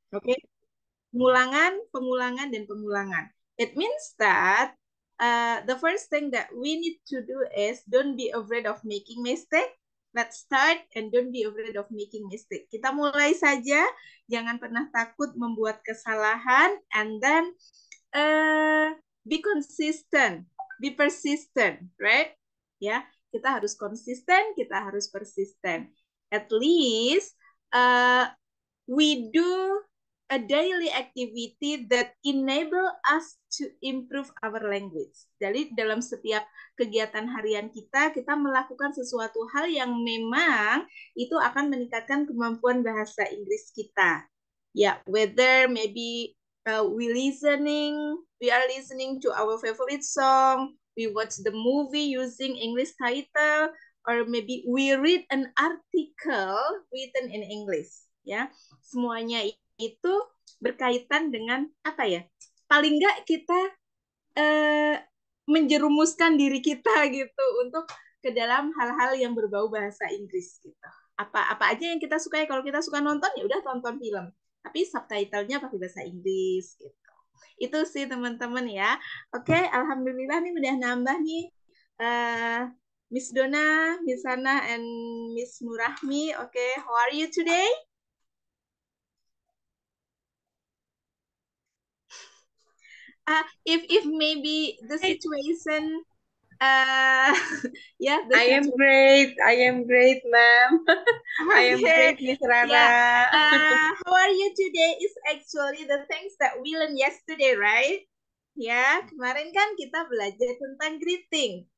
Oke, pengulangan, pengulangan, dan pengulangan. It means that the first thing that we need to do is don't be afraid of making mistake. Let's start and don't be afraid of making mistake. Kita mulai saja, jangan pernah takut membuat kesalahan, and then be consistent, be persistent, right? Ya, kita harus konsisten, kita harus persisten. At least we do a daily activity that enable us to improve our language. Jadi dalam setiap kegiatan harian kita, kita melakukan sesuatu hal yang memang itu akan meningkatkan kemampuan bahasa Inggris kita. Ya, whether maybe we are listening to our favorite song, we watch the movie using English title, or maybe we read an article written in English. Ya, semuanya itu berkaitan dengan apa ya? Paling nggak kita menjerumuskan diri kita gitu untuk ke dalam hal-hal yang berbau bahasa Inggris gitu. Apa aja yang kita sukai. Kalau kita suka nonton ya udah tonton film, tapi subtitlenya pakai bahasa Inggris gitu. Itu sih teman-teman ya. Oke, alhamdulillah nih udah nambah nih Miss Dona, Miss Hana, and Miss Nurahmi. Oke, how are you today? If maybe the situation yeah, the I am situation. great, ma'am. I am Okay. great, Miss Rara. Yeah. How are you today is actually the things that we learned yesterday, right? Ya, kemarin kan kita belajar tentang greeting.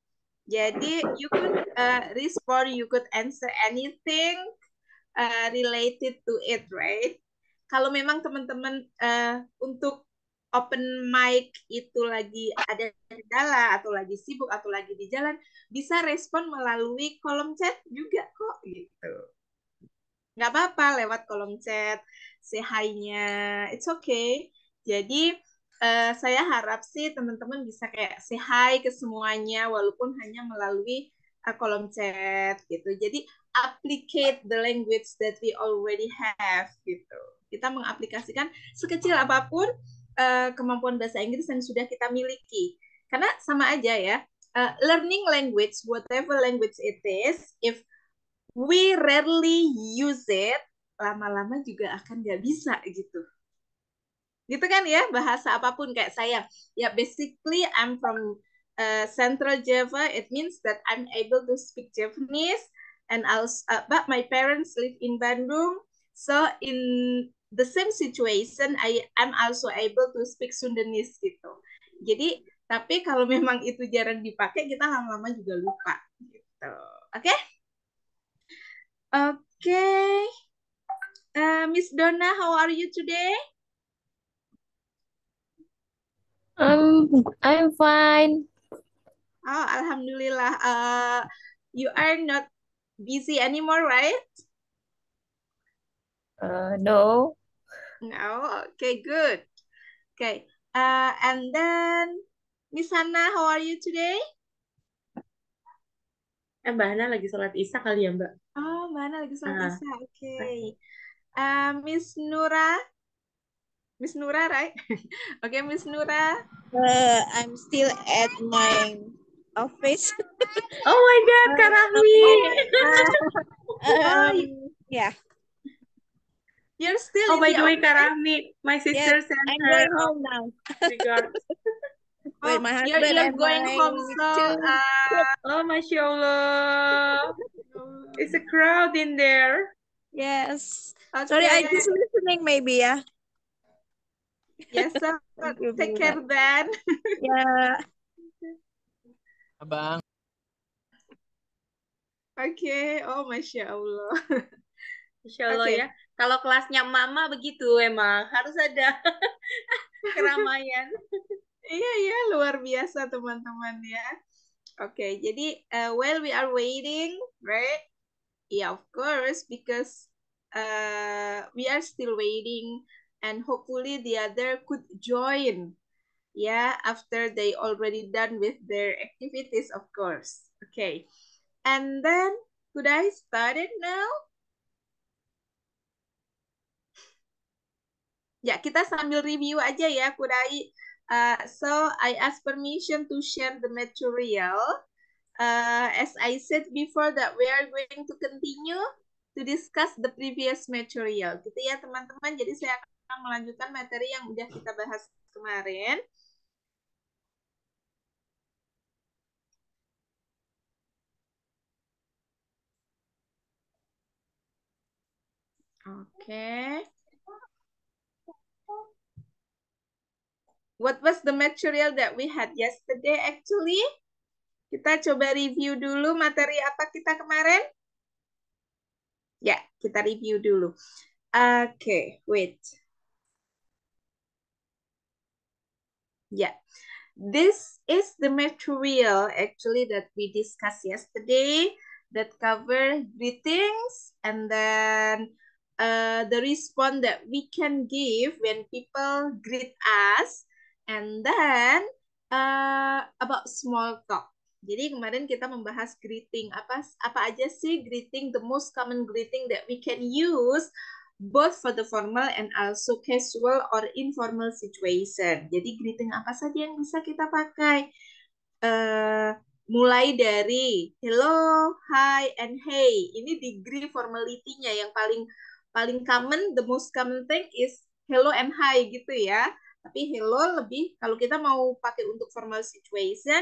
Jadi you could respond, you could answer anything related to it, right? Kalau memang teman-teman untuk open mic itu lagi ada kendala atau lagi sibuk atau lagi di jalan, bisa respon melalui kolom chat juga kok gitu. Nggak apa-apa lewat kolom chat, say hi-nya, it's okay. Jadi saya harap sih teman-teman bisa kayak say hi ke semuanya walaupun hanya melalui kolom chat gitu. Jadi applicate the language that we already have gitu. Kita mengaplikasikan sekecil apapun kemampuan bahasa Inggris yang sudah kita miliki. Karena sama aja ya, learning language, whatever language it is, if we rarely use it, lama-lama juga akan nggak bisa gitu. Gitu kan ya, bahasa apapun kayak saya. Ya, basically I'm from Central Java. It means that I'm able to speak Japanese, and also, but my parents live in Bandung. So in the same situation, I'm also able to speak Sundanese gitu. Jadi, tapi kalau memang itu jarang dipakai, kita lama-lama juga lupa gitu. Oke? Okay? Oke. Okay. Miss Donna, how are you today? I'm fine. Oh, alhamdulillah. You are not busy anymore, right? No. No. Okay, good. Okay. And then Miss Hannah, how are you today? Mbak Hana lagi sholat Isya kali ya, Mbak? Oh, mana lagi sholat Ah, Isya. Okay. Miss Nura, Miss Nura, right? Okay, Miss Nura. I'm still at my office. Oh my God, Kak Rahmi. Yeah. You're still Oh, in by the the way, office? Kak Rahmi, my Yes, sister sent I'm her going home now regards. Oh, with my you're husband you're and going my home, so two kids. Oh, Masya Allah. It's a crowd in there. Yes. Sorry, I okay. just listening maybe, yeah. Yes, so Thank you take very care much. then. Yeah. Abang. Okay. Oh, Masya Allah. Insya Allah Okay. ya. Kalau kelasnya Mama begitu emang harus ada keramaian. Iya, iya, luar biasa teman-teman ya. Oke, jadi while we are waiting, right? Yeah, of course, because we are still waiting, and hopefully the other could join. Yeah, after they already done with their activities, of course. Okay, and then could I start it now? Ya, kita sambil review aja ya, Kurai. So, I ask permission to share the material. As I said before that we are going to continue to discuss the previous material. Gitu ya, teman-teman. Jadi, saya akan melanjutkan materi yang udah kita bahas kemarin. Oke. What was the material that we had yesterday actually? Kita coba review dulu materi apa kita kemarin. Ya, kita review dulu. Oke, wait. Ya, this is the material actually that we discussed yesterday that cover greetings and then the response that we can give when people greet us and then about small talk. Jadi kemarin kita membahas greeting. Apa aja sih greeting, the most common greeting that we can use both for the formal and also casual or informal situation. Jadi greeting apa saja yang bisa kita pakai? Mulai dari hello, hi, and hey. Ini degree formality-nya yang paling common, the most common thing is hello and hi gitu ya. Tapi hello lebih, kalau kita mau pakai untuk formal situation,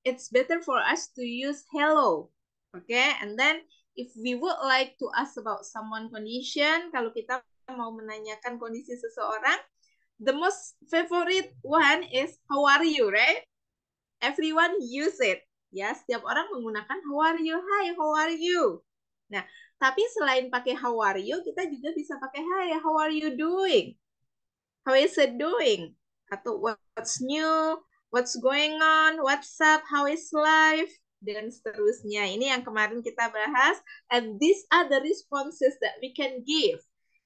it's better for us to use hello. Okay, and then if we would like to ask about someone condition, kalau kita mau menanyakan kondisi seseorang, the most favorite one is how are you, right? Everyone use it. Ya, setiap orang menggunakan how are you, hi, how are you. Nah, tapi selain pakai how are you, kita juga bisa pakai hi, how are you doing? How is it doing? Atau what's new? What's going on? What's up? How is life? Dan seterusnya. Ini yang kemarin kita bahas. And these are the responses that we can give.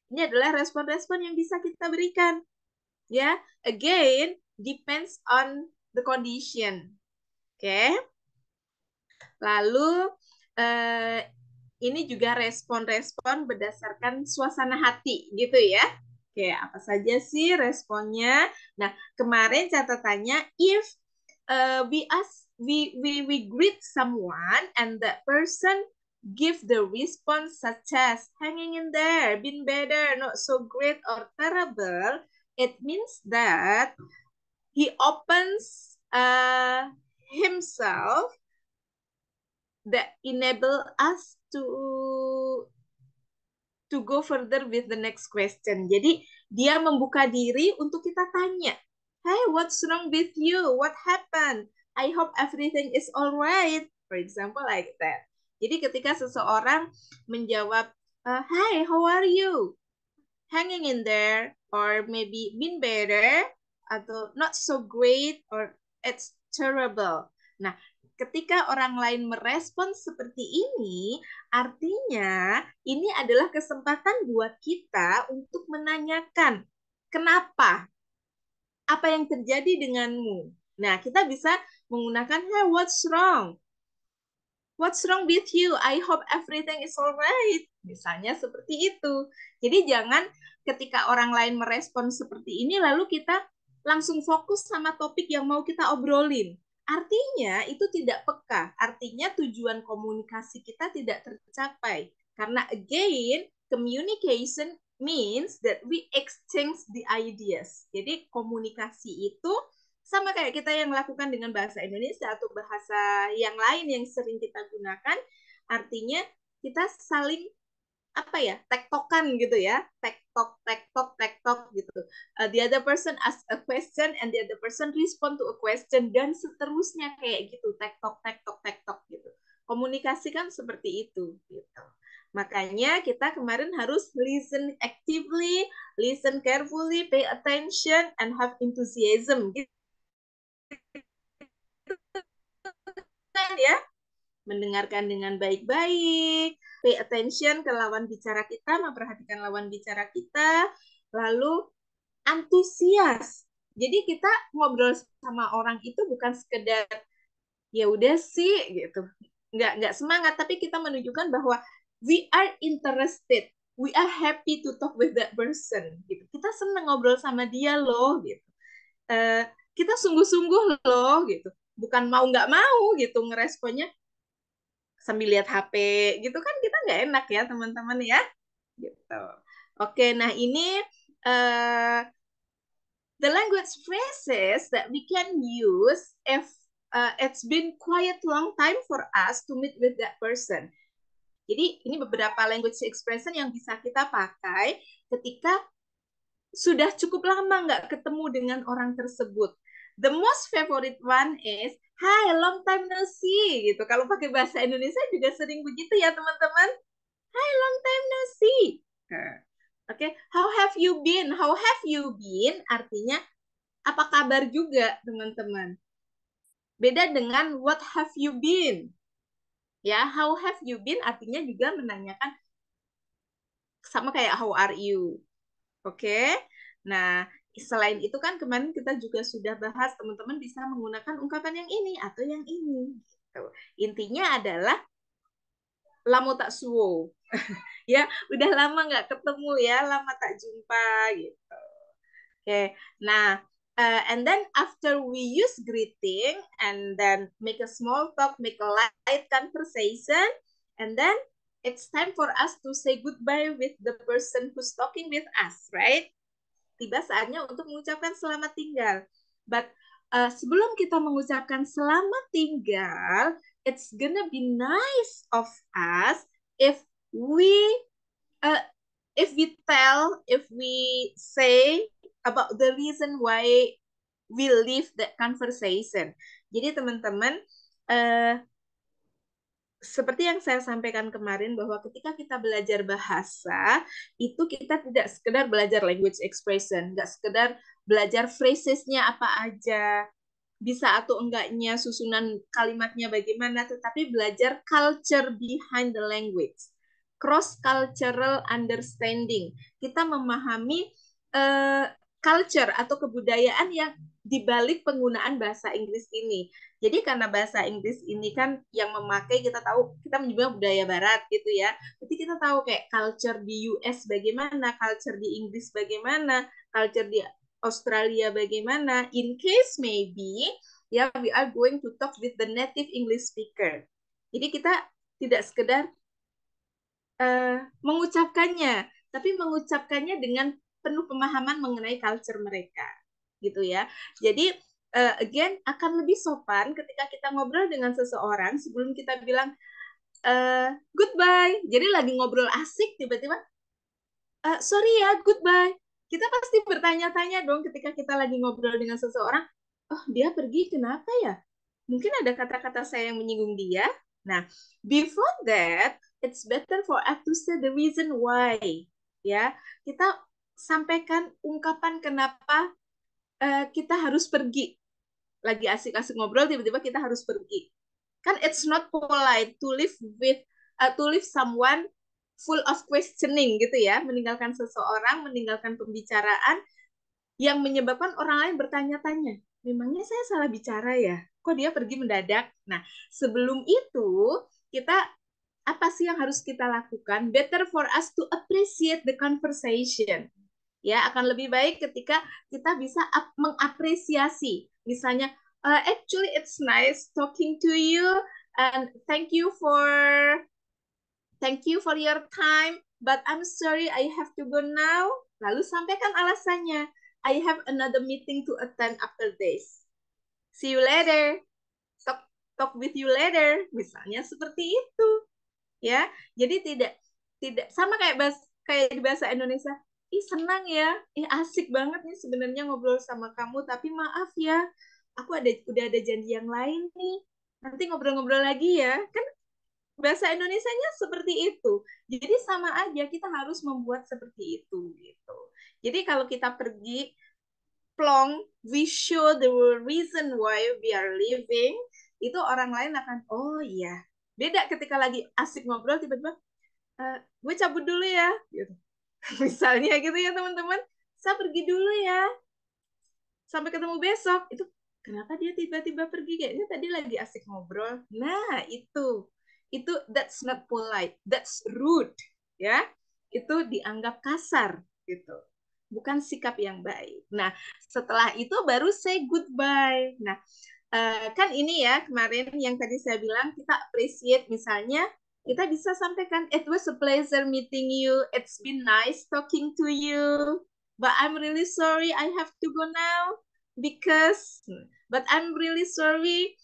Ini adalah respon-respon yang bisa kita berikan. Ya, again, depends on the condition. Oke. Lalu, ini juga respon-respon berdasarkan suasana hati, gitu ya. Oke, apa saja sih responnya? Nah, kemarin catatannya, if we greet someone and that person give the response such as hanging in there, been better, not so great, or terrible, it means that he opens himself that enable us to go further with the next question. Jadi dia membuka diri untuk kita tanya, hey, what's wrong with you? What happened? I hope everything is alright. For example, like that. Jadi ketika seseorang menjawab, hi, how are you? Hanging in there, or maybe been better, atau not so great, or it's terrible. Nah, ketika orang lain merespon seperti ini, artinya ini adalah kesempatan buat kita untuk menanyakan, kenapa? Apa yang terjadi denganmu? Nah, kita bisa menggunakan, hey, what's wrong? What's wrong with you? I hope everything is alright. Misalnya seperti itu. Jadi jangan ketika orang lain merespon seperti ini, lalu kita langsung fokus sama topik yang mau kita obrolin. Artinya itu tidak peka. Artinya tujuan komunikasi kita tidak tercapai. Karena again, communication means that we exchange the ideas. Jadi komunikasi itu sama kayak kita yang melakukan dengan bahasa Indonesia atau bahasa yang lain yang sering kita gunakan, artinya kita saling apa ya, tektokan gitu ya, tektok gitu. The other person ask a question and the other person respond to a question dan seterusnya kayak gitu, tektok gitu. Komunikasi kan seperti itu gitu. Makanya kita kemarin harus listen actively, listen carefully, pay attention and have enthusiasm gitu. Ya, mendengarkan dengan baik-baik, pay attention ke lawan bicara kita, memperhatikan lawan bicara kita, lalu antusias. Jadi kita ngobrol sama orang itu bukan sekedar ya udah sih gitu, nggak semangat, tapi kita menunjukkan bahwa we are interested. we are happy to talk with that person gitu. Kita seneng ngobrol sama dia loh gitu. Kita sungguh-sungguh loh gitu. Bukan mau nggak mau gitu ngeresponnya sambil lihat HP gitu kan, kita nggak enak ya teman-teman ya gitu. Oke, nah ini the language phrases that we can use if it's been quite long time for us to meet with that person. Jadi ini beberapa language expression yang bisa kita pakai ketika sudah cukup lama nggak ketemu dengan orang tersebut. The most favorite one is, "Hi, long time no see." Gitu. Kalau pakai bahasa Indonesia juga sering begitu ya teman-teman. "Hi, long time no see." Oke, how have you been? How have you been artinya apa kabar juga teman-teman. Beda dengan what have you been. Ya, how have you been artinya juga menanyakan sama kayak how are you. Oke. Nah, selain itu kan kemarin kita juga sudah bahas teman-teman bisa menggunakan ungkapan yang ini atau yang ini. Gitu. Intinya adalah lamo tak suwo. Ya, udah lama nggak ketemu ya, lama tak jumpa gitu. Oke. Nah, and then after we use greeting and then make a small talk, make a light conversation, and then it's time for us to say goodbye with the person who's talking with us, right? Tiba saatnya untuk mengucapkan selamat tinggal. But sebelum kita mengucapkan selamat tinggal, it's gonna be nice of us if we if we say about the reason why we leave that conversation. Jadi teman-teman, seperti yang saya sampaikan kemarin bahwa ketika kita belajar bahasa, itu kita tidak sekedar belajar language expression, nggak sekedar belajar phrasesnya apa aja, bisa atau enggaknya susunan kalimatnya bagaimana, tetapi belajar culture behind the language, cross-cultural understanding. Kita memahami culture atau kebudayaan yang dibalik penggunaan bahasa Inggris ini. Jadi karena bahasa Inggris ini kan yang memakai, kita tahu, kita menyebutnya budaya barat gitu ya. Jadi kita tahu kayak culture di US bagaimana, culture di Inggris bagaimana, culture di Australia bagaimana. In case maybe ya we are going to talk with the native English speaker. Jadi kita tidak sekedar mengucapkannya, tapi mengucapkannya dengan penuh pemahaman mengenai culture mereka. Gitu ya. Jadi again akan lebih sopan ketika kita ngobrol dengan seseorang sebelum kita bilang goodbye. Jadi lagi ngobrol asik tiba-tiba sorry ya, goodbye. Kita pasti bertanya-tanya dong ketika kita lagi ngobrol dengan seseorang, oh dia pergi kenapa ya? Mungkin ada kata-kata saya yang menyinggung dia. Nah, before that, it's better for us to say the reason why. Ya, kita sampaikan ungkapan kenapa kita harus pergi. Lagi asik-asik ngobrol, tiba-tiba kita harus pergi. Kan it's not polite to live someone full of questioning gitu ya, meninggalkan seseorang, meninggalkan pembicaraan yang menyebabkan orang lain bertanya-tanya, memangnya saya salah bicara ya? Kok dia pergi mendadak? Nah, sebelum itu kita apa sih yang harus kita lakukan? Better for us to appreciate the conversation. Ya, akan lebih baik ketika kita bisa mengapresiasi. Misalnya, actually it's nice talking to you and thank you for your time, but I'm sorry I have to go now. Lalu sampaikan alasannya. I have another meeting to attend after this. See you later. Talk with you later. Misalnya seperti itu. Ya. Jadi tidak sama kayak di bahasa Indonesia. Ih senang ya. Ih asik banget nih sebenarnya ngobrol sama kamu, tapi maaf ya. Aku udah ada janji yang lain nih. Nanti ngobrol-ngobrol lagi ya. Kan bahasa Indonesianya seperti itu. Jadi sama aja kita harus membuat seperti itu gitu. Jadi kalau kita pergi plong, we show the reason why we are living, itu orang lain akan, oh iya. Beda ketika lagi asik ngobrol, tiba-tiba, gue cabut dulu ya. Gitu. Misalnya gitu ya teman-teman, saya pergi dulu ya. Sampai ketemu besok. Itu kenapa dia tiba-tiba pergi? Kayaknya tadi lagi asik ngobrol. Nah, itu that's not polite. That's rude. Ya. itu dianggap kasar gitu. Bukan sikap yang baik. Nah, setelah itu baru say goodbye. Nah, kan ini ya kemarin yang tadi saya bilang kita appreciate misalnya kita bisa sampaikan it was a pleasure meeting you, it's been nice talking to you, but I'm really sorry I have to go now because but I'm really sorry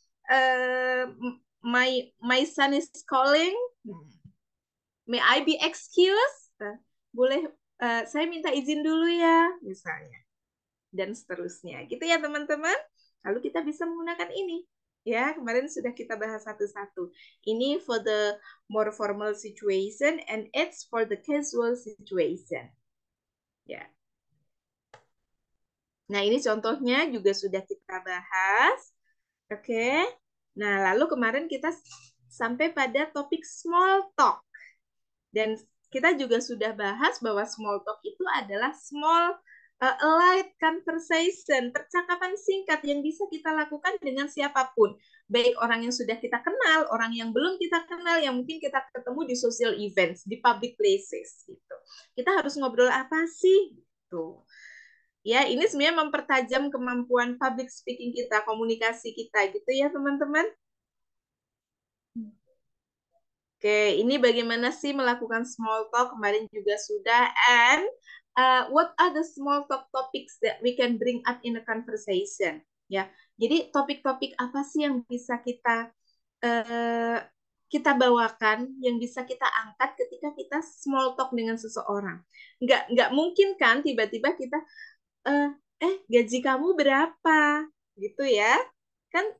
my son is calling, may I be excused. Boleh saya minta izin dulu ya misalnya, dan seterusnya gitu ya teman-teman. Lalu kita bisa menggunakan ini. Ya, kemarin sudah kita bahas satu-satu. Ini for the more formal situation and it's for the casual situation. Ya. Nah, ini contohnya juga sudah kita bahas. Oke. Nah, lalu kemarin kita sampai pada topik small talk. Dan kita juga sudah bahas bahwa small talk itu adalah small a light conversation, percakapan singkat yang bisa kita lakukan dengan siapapun. Baik orang yang sudah kita kenal, orang yang belum kita kenal, yang mungkin kita ketemu di social events, di public places. Gitu. Kita harus ngobrol apa sih? Gitu. Ya, ini sebenarnya mempertajam kemampuan public speaking kita, komunikasi kita, gitu ya teman-teman. Oke, ini bagaimana sih melakukan small talk? Kemarin juga sudah. And what are the small talk topics that we can bring up in a conversation? Ya, jadi topik-topik apa sih yang bisa kita bawakan, yang bisa kita angkat ketika kita small talk dengan seseorang? Nggak mungkin kan tiba-tiba kita gaji kamu berapa? Gitu ya? Kan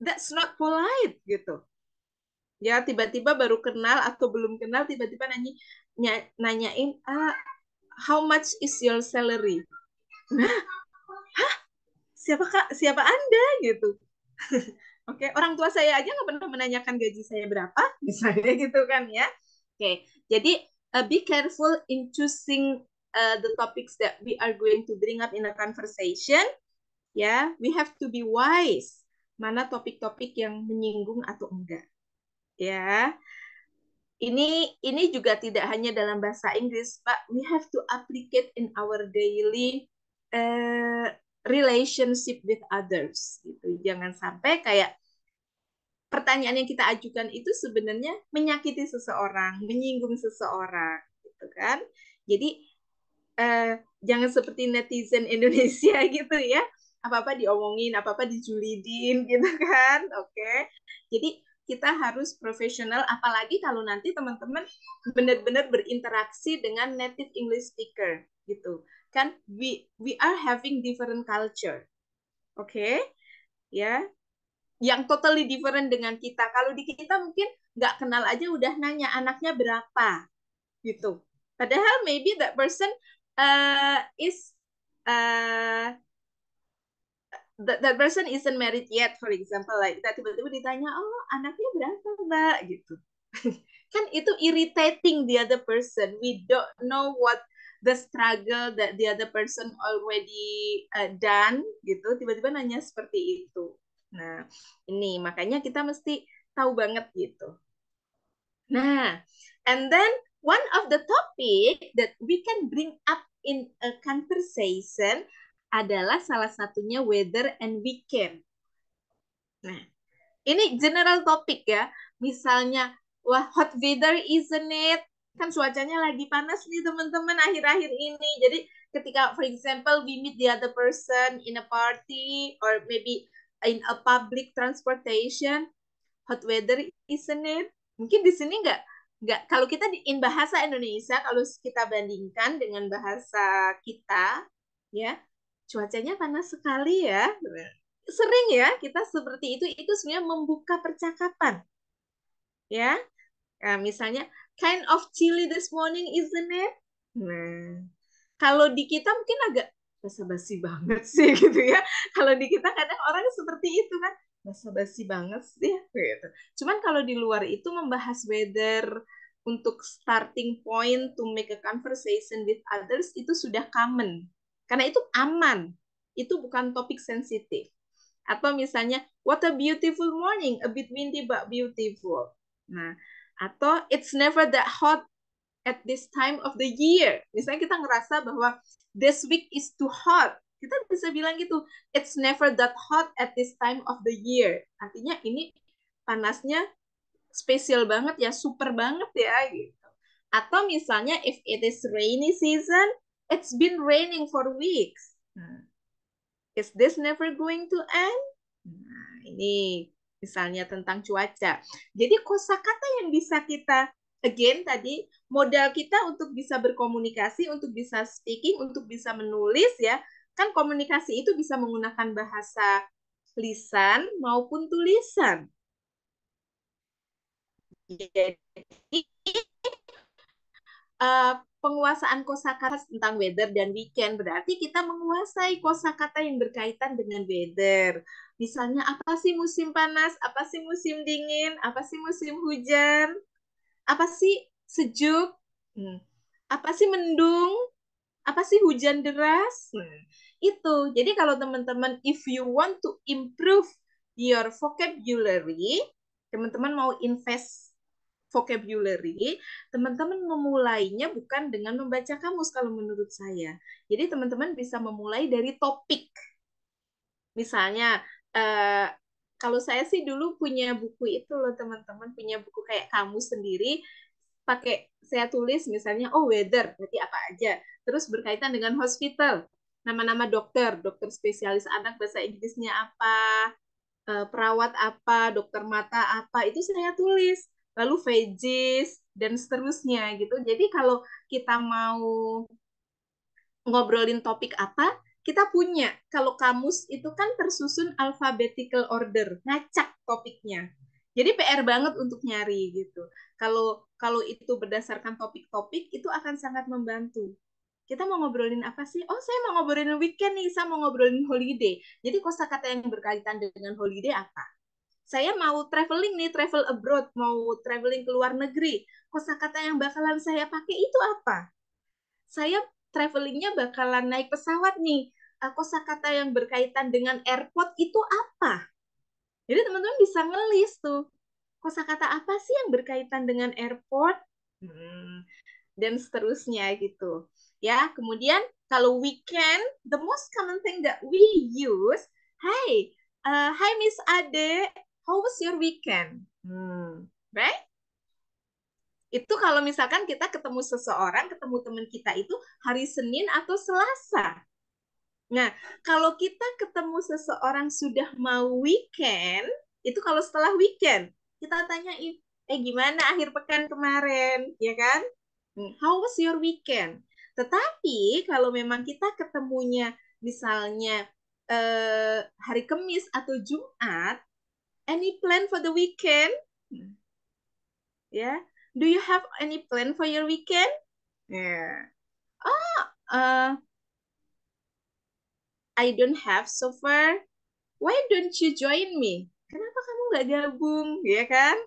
that's not polite gitu. Ya tiba-tiba baru kenal atau belum kenal tiba-tiba nanyain how much is your salary. Nah, siapa Anda gitu. Oke, orang tua saya aja nggak pernah menanyakan gaji saya berapa misalnya gitu kan ya. Oke, jadi be careful in choosing the topics that we are going to bring up in a conversation. Ya, we have to be wise mana topik-topik yang menyinggung atau enggak. Ya, ini juga tidak hanya dalam bahasa Inggris, but we have to applicate in our daily relationship with others. Gitu. Jangan sampai kayak pertanyaan yang kita ajukan itu sebenarnya menyakiti seseorang, menyinggung seseorang, gitu kan? Jadi jangan seperti netizen Indonesia gitu ya, apa-apa diomongin, apa-apa dijulidin, gitu kan? Oke, jadi kita harus profesional, apalagi kalau nanti teman-teman benar-benar berinteraksi dengan native English speaker gitu kan, we are having different culture, oke, ya, yang totally different dengan kita. Kalau di kita mungkin nggak kenal aja udah nanya anaknya berapa gitu, padahal maybe that person is that person isn't married yet, for example, like kita tiba-tiba ditanya, oh anaknya berapa mbak gitu. Kan itu irritating the other person. We don't know what the struggle that the other person already done gitu. Tiba-tiba nanya seperti itu. Nah ini makanya kita mesti tahu banget gitu. Nah, and then one of the topic that we can bring up in a conversation adalah salah satunya weather and weekend. Nah, ini general topik ya. Misalnya, wah hot weather isn't it? Kan cuacanya lagi panas nih teman-teman akhir-akhir ini. Jadi ketika, for example, we meet the other person in a party or maybe in a public transportation, hot weather isn't it? Mungkin di sini nggak kalau kita in bahasa Indonesia, kalau kita bandingkan dengan bahasa kita, ya cuacanya panas sekali ya. Sering ya kita seperti itu sebenarnya membuka percakapan. Ya. Nah, misalnya kind of chilly this morning isn't it? Nah, kalau di kita mungkin agak basa-basi banget sih gitu ya. Kalau di kita kadang orang seperti itu kan, basa-basi banget sih gitu. Cuman kalau di luar itu membahas weather untuk starting point to make a conversation with others itu sudah common. Karena itu aman. Itu bukan topik sensitif. Atau misalnya what a beautiful morning, a bit windy but beautiful. Nah, atau it's never that hot at this time of the year. Misalnya kita ngerasa bahwa this week is too hot. Kita bisa bilang gitu, it's never that hot at this time of the year. Artinya ini panasnya spesial banget ya, super banget ya gitu. Atau misalnya if it is rainy season, it's been raining for weeks. Is this never going to end? Nah, ini misalnya tentang cuaca. Jadi kosakata yang bisa kita, again tadi, modal kita untuk bisa berkomunikasi, untuk bisa speaking, untuk bisa menulis ya, kan komunikasi itu bisa menggunakan bahasa lisan maupun tulisan. Jadi penguasaan kosakata tentang weather dan weekend berarti kita menguasai kosakata yang berkaitan dengan weather. Misalnya apa sih musim panas, apa sih musim dingin, apa sih musim hujan, apa sih sejuk, apa sih mendung, apa sih hujan deras. Itu. Jadi kalau teman-teman if you want to improve your vocabulary, teman-teman mau invest vocabulary, teman-teman memulainya bukan dengan membaca kamus kalau menurut saya. Jadi teman-teman bisa memulai dari topik. Misalnya, kalau saya sih dulu punya buku itu loh teman-teman, punya buku kayak kamus sendiri, pakai saya tulis misalnya, oh weather, berarti apa aja. Terus berkaitan dengan hospital, nama-nama dokter, dokter spesialis anak bahasa Inggrisnya apa, perawat apa, dokter mata apa, itu saya tulis. Lalu veggies, dan seterusnya gitu. Jadi kalau kita mau ngobrolin topik apa, kita punya. Kalau kamus itu kan tersusun alphabetical order, ngacak topiknya. Jadi PR banget untuk nyari gitu. Kalau itu berdasarkan topik-topik, itu akan sangat membantu. Kita mau ngobrolin apa sih? Oh, saya mau ngobrolin weekend nih, saya mau ngobrolin holiday. Jadi kosakata yang berkaitan dengan holiday apa? Saya mau traveling nih, travel abroad, mau traveling ke luar negeri. Kosakata yang bakalan saya pakai itu apa? Saya travelingnya bakalan naik pesawat nih. Kosakata yang berkaitan dengan airport itu apa? Jadi teman-teman bisa ngelis tuh. Kosakata apa sih yang berkaitan dengan airport? Dan seterusnya gitu. Ya, kemudian kalau weekend, the most common thing that we use, hey, hi Miss Ade, how was your weekend? Right? Itu kalau misalkan kita ketemu seseorang, ketemu teman kita itu hari Senin atau Selasa. Nah, kalau kita ketemu seseorang sudah mau weekend, itu kalau setelah weekend, kita tanyain, gimana akhir pekan kemarin, ya kan? How was your weekend? Tetapi kalau memang kita ketemunya misalnya hari Kamis atau Jumat, any plan for the weekend? Ya, do you have any plan for your weekend? Yeah. I don't have so far. Why don't you join me? Kenapa kamu nggak gabung, ya kan?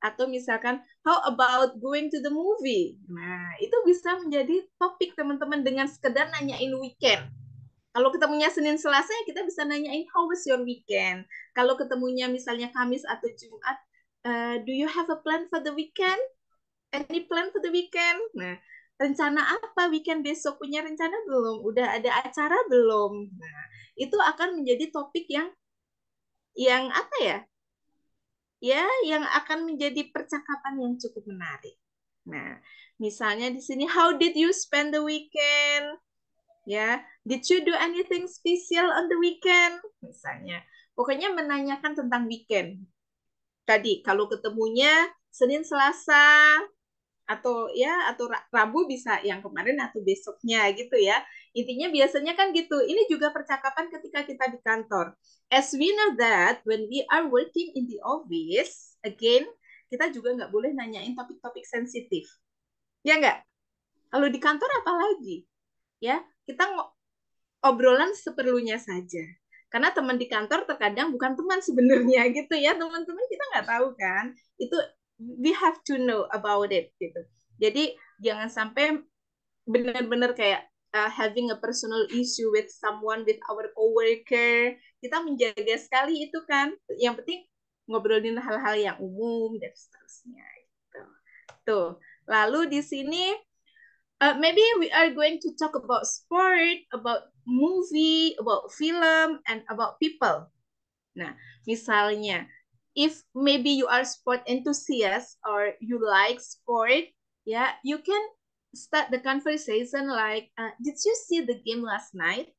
Atau misalkan, how about going to the movie? Nah, itu bisa menjadi topik teman-teman dengan sekedar nanyain weekend. Kalau ketemunya Senin Selasa, kita bisa nanyain how was your weekend. Kalau ketemunya misalnya Kamis atau Jumat, do you have a plan for the weekend? Any plan for the weekend? Nah, rencana apa weekend besok? Punya rencana belum? Udah ada acara belum? Nah, itu akan menjadi topik yang apa ya? Ya, yang akan menjadi percakapan yang cukup menarik. Nah, misalnya di sini, how did you spend the weekend? Ya, did you do anything special on the weekend? Misalnya, pokoknya menanyakan tentang weekend. Tadi, kalau ketemunya Senin, Selasa, atau Rabu bisa yang kemarin atau besoknya gitu ya. Intinya biasanya kan gitu. Ini juga percakapan ketika kita di kantor. As we know that when we are working in the office, again, kita juga nggak boleh nanyain topik-topik sensitif. Ya nggak? Kalau di kantor apalagi? Ya, kita obrolan seperlunya saja. Karena teman di kantor terkadang bukan teman sebenarnya gitu ya. Teman-teman kita nggak tahu kan. Itu we have to know about it gitu. Jadi jangan sampai benar-benar kayak having a personal issue with someone, with our coworker. Kita menjaga sekali itu kan. Yang penting ngobrolin hal-hal yang umum dan seterusnya gitu. Tuh. Lalu di sini maybe we are going to talk about sport, about movie, about film, and about people. Nah, misalnya, if maybe you are sport enthusiast or you like sport, yeah, you can start the conversation like, did you see the game last night?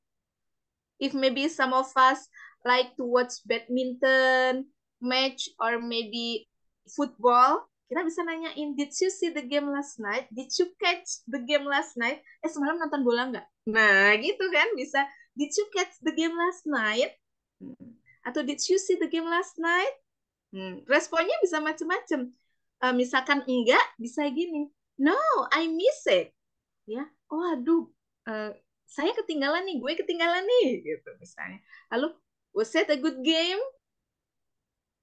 If maybe some of us like to watch badminton match or maybe football, kita bisa nanyain, did you see the game last night? Did you catch the game last night? Semalam nonton bola nggak? Nah, gitu kan bisa. Did you catch the game last night? Atau did you see the game last night? Responnya bisa macam-macam. Misalkan enggak, bisa gini. No, I miss it. Ya, oh aduh, saya ketinggalan nih, gue ketinggalan nih, gitu misalnya. Lalu, was it a good game?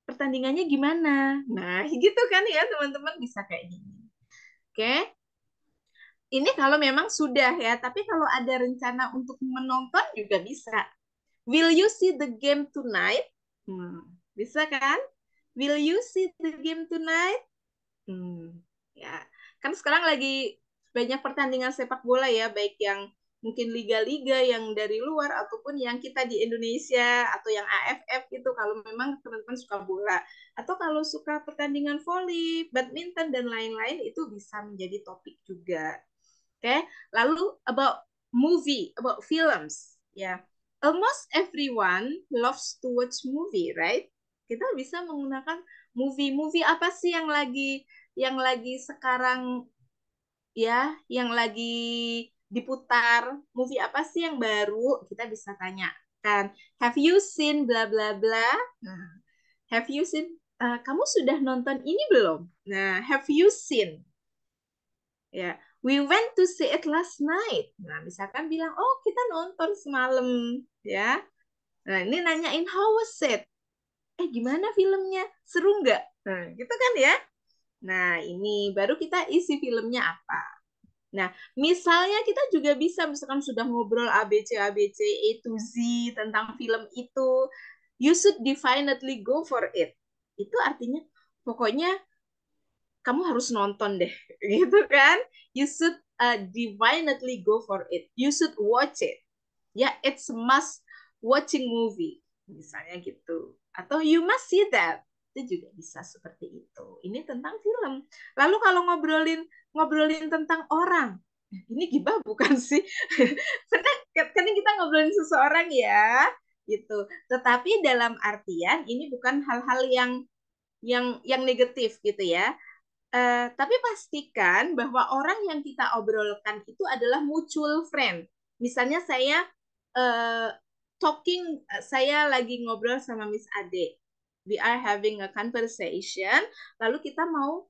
Pertandingannya gimana? Nah, gitu kan ya teman-teman, bisa kayak gini. Oke, ini kalau memang sudah ya, tapi kalau ada rencana untuk menonton juga bisa. Will you see the game tonight? Bisa kan? Will you see the game tonight? Ya, kan sekarang lagi banyak pertandingan sepak bola ya, baik yang mungkin liga-liga yang dari luar ataupun yang kita di Indonesia atau yang AFF gitu kalau memang teman-teman suka bola atau kalau suka pertandingan voli, badminton dan lain-lain itu bisa menjadi topik juga. Oke, lalu about movie, about films ya. Almost everyone loves to watch movie, right? Kita bisa menggunakan movie apa sih yang lagi sekarang ya, yang lagi diputar, movie apa sih yang baru, kita bisa tanyakan, have you seen bla bla bla? Nah, have you seen, kamu sudah nonton ini belum? Nah, have you seen? Ya, we went to see it last night. Nah, misalkan bilang, oh kita nonton semalam, ya. Nah, ini nanyain how was it? Gimana filmnya? Seru nggak? Nah, gitu kan ya. Nah, ini baru kita isi filmnya apa. Nah, misalnya kita juga bisa, misalkan sudah ngobrol ABC, A to Z tentang film itu, you should definitely go for it. Itu artinya, pokoknya kamu harus nonton deh, gitu kan? You should definitely go for it. You should watch it. Ya, it's must watching movie, misalnya gitu. Atau you must see that. Itu juga bisa seperti itu. Ini tentang film. Lalu kalau ngobrolin tentang orang, ini gibah bukan sih? Kan kita ngobrolin seseorang ya, gitu. Tetapi dalam artian ini bukan hal-hal yang negatif gitu ya. Tapi pastikan bahwa orang yang kita obrolkan itu adalah mutual friend. Misalnya saya lagi ngobrol sama Miss Ade. We are having a conversation, lalu kita mau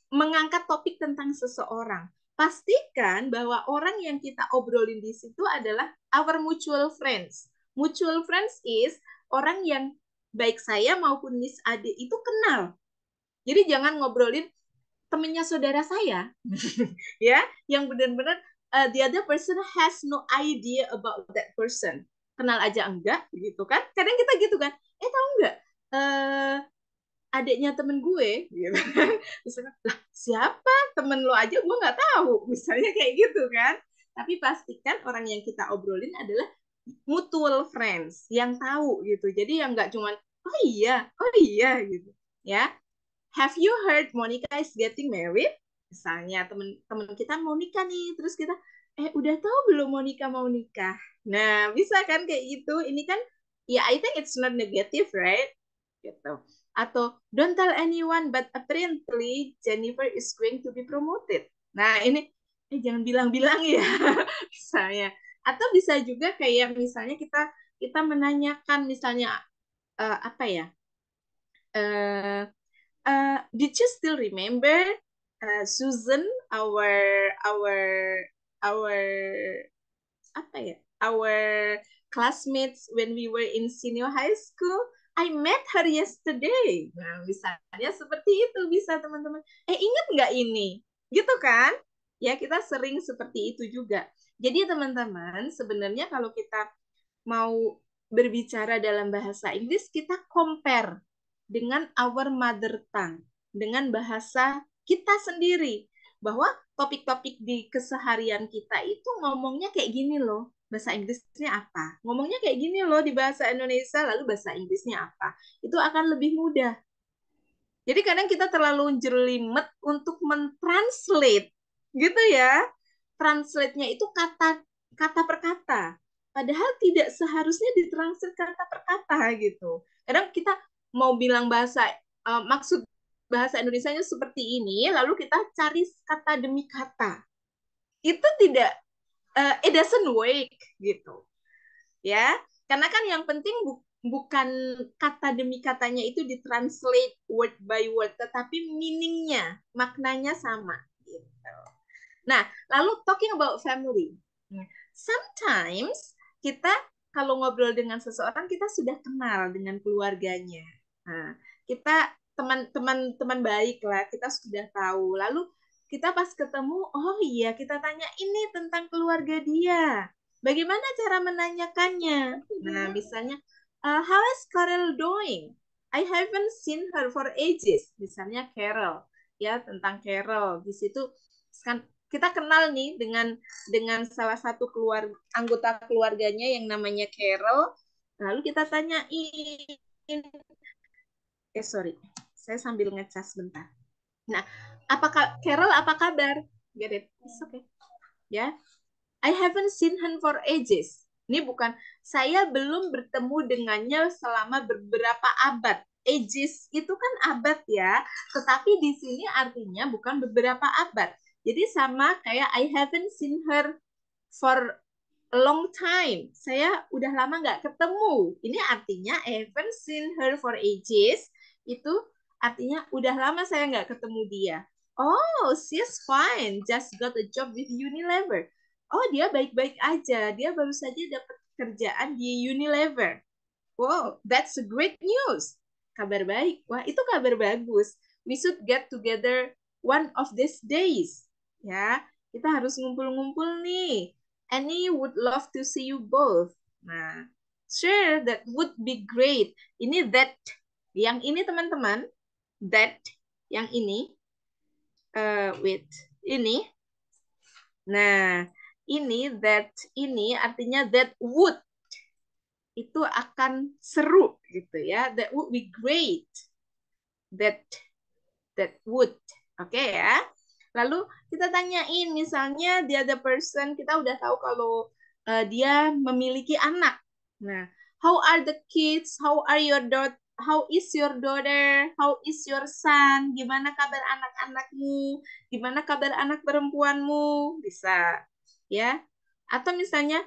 mengangkat topik tentang seseorang. Pastikan bahwa orang yang kita obrolin di situ adalah our mutual friends. Mutual friends is orang yang baik saya maupun Miss Ade itu kenal. Jadi jangan ngobrolin temennya saudara saya, ya, yang benar-benar the other person has no idea about that person. Kenal aja enggak, gitu kan? Kadang kita gitu kan, tahu enggak? Adiknya temen gue, gitu kan? Misalnya, lah siapa? Temen lo aja gue nggak tahu, misalnya kayak gitu kan? Tapi pastikan orang yang kita obrolin adalah mutual friends yang tahu gitu. Jadi yang nggak cuman oh iya gitu, ya. Have you heard Monica is getting married? Misalnya teman-teman kita mau nikah nih, terus kita, udah tahu belum Monica mau nikah? Nah, bisa kan kayak gitu? Ini kan, ya I think it's not negative, right? Gitu. Atau, don't tell anyone, but apparently Jennifer is going to be promoted. Nah, ini, jangan bilang-bilang ya, misalnya. Atau bisa juga kayak misalnya kita menanyakan misalnya, apa ya, did you still remember Susan, our apa ya, our classmates when we were in senior high school? I met her yesterday. Nah, misalnya seperti itu bisa teman-teman. Ingat nggak ini? Gitu kan? Ya, kita sering seperti itu juga. Jadi teman-teman, sebenarnya kalau kita mau berbicara dalam bahasa Inggris, kita compare dengan our mother tongue, dengan bahasa kita sendiri. Bahwa topik-topik di keseharian kita itu ngomongnya kayak gini loh. Bahasa Inggrisnya apa? Ngomongnya kayak gini loh di bahasa Indonesia, lalu bahasa Inggrisnya apa? Itu akan lebih mudah. Jadi kadang kita terlalu jelimet untuk mentranslate, gitu ya. Translate-nya itu kata per kata. Padahal tidak seharusnya ditranslate kata per kata gitu. Kadang kita mau bilang maksud bahasa Indonesianya seperti ini, lalu kita cari kata demi kata. Itu tidak, it doesn't work gitu. Ya, karena kan yang penting bukan kata demi katanya itu ditranslate word by word, tetapi meaningnya, maknanya sama. Gitu. Nah, lalu talking about family. Sometimes kita kalau ngobrol dengan seseorang, kita sudah kenal dengan keluarganya. Nah, kita teman baik lah, kita sudah tahu. Lalu kita pas ketemu, oh iya, kita tanya ini tentang keluarga dia. Bagaimana cara menanyakannya? Nah, misalnya, how is Carol doing? I haven't seen her for ages. Misalnya Carol, ya tentang Carol. Di situ kan kita kenal nih dengan salah satu anggota keluarganya yang namanya Carol. Lalu kita tanyain, sorry, saya sambil ngecas bentar. Nah, Carol apa kabar? Get it? It's okay. Ya. I haven't seen her for ages. Ini bukan, saya belum bertemu dengannya selama beberapa abad. Ages itu kan abad ya, tetapi di sini artinya bukan beberapa abad. Jadi sama kayak I haven't seen her for a long time. Saya udah lama nggak ketemu. Ini artinya I haven't seen her for ages. Itu artinya udah lama saya nggak ketemu dia. Oh, she's fine. Just got a job with Unilever. Oh, dia baik-baik aja. Dia baru saja dapat kerjaan di Unilever. Wow, that's a great news. Kabar baik. Wah, itu kabar bagus. We should get together one of these days. Ya, kita harus ngumpul-ngumpul nih. Annie would love to see you both. Nah, sure, that would be great. Ini that. Yang ini teman-teman. That. Yang ini. Wait. Ini. Nah, ini artinya that would. Itu akan seru gitu ya. That would be great. That would. Oke ya. Lalu kita tanyain misalnya the other person, kita udah tahu kalau dia memiliki anak. Nah, how are the kids? How is your daughter? How is your son? Gimana kabar anak-anakmu? Gimana kabar anak perempuanmu? Bisa ya. Atau misalnya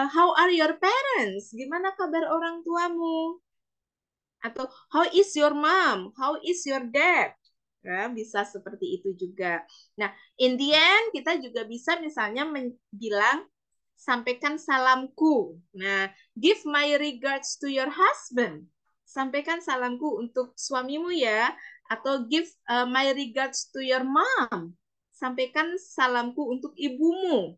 how are your parents? Gimana kabar orang tuamu? Atau how is your mom? How is your dad? Ya, bisa seperti itu juga. Nah, in the end kita juga bisa misalnya bilang sampaikan salamku. Nah, give my regards to your husband. Sampaikan salamku untuk suamimu ya. Atau give my regards to your mom. Sampaikan salamku untuk ibumu.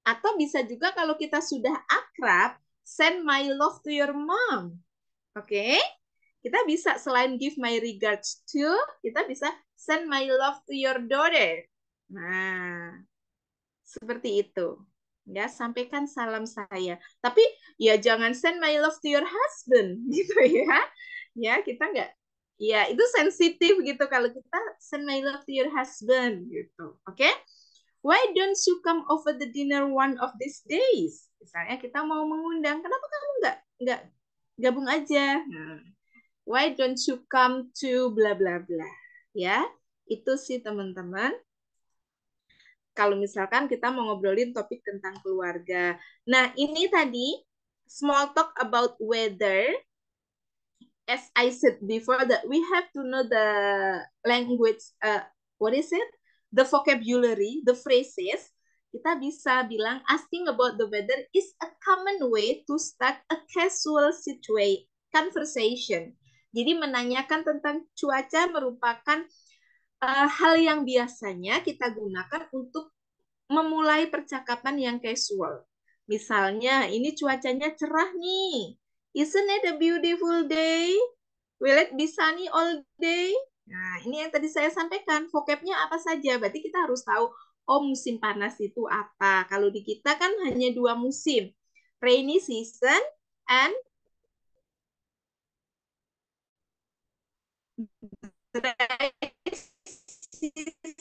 Atau bisa juga kalau kita sudah akrab, send my love to your mom. Oke? Kita bisa selain give my regards to, kita bisa send my love to your daughter. Nah, seperti itu. Ya, sampaikan salam saya. Tapi ya jangan send my love to your husband gitu ya. Ya, kita nggak, ya itu sensitif gitu kalau kita send my love to your husband gitu. Oke? Why don't you come over the dinner one of these days? Misalnya kita mau mengundang, kenapa kamu nggak gabung aja? Nah, why don't you come to bla bla bla? Ya, itu sih teman-teman. Kalau misalkan kita mau ngobrolin topik tentang keluarga. Nah, ini tadi small talk about weather. As I said before, that we have to know the language. What is it? The vocabulary, the phrases. Kita bisa bilang asking about the weather is a common way to start a casual conversation. Jadi menanyakan tentang cuaca merupakan hal yang biasanya kita gunakan untuk memulai percakapan yang casual. Misalnya, ini cuacanya cerah nih. Isn't it a beautiful day? Will it be sunny all day? Nah, ini yang tadi saya sampaikan, vocabnya apa saja. Berarti kita harus tahu, oh musim panas itu apa. Kalau di kita kan hanya dua musim, rainy season and dry season.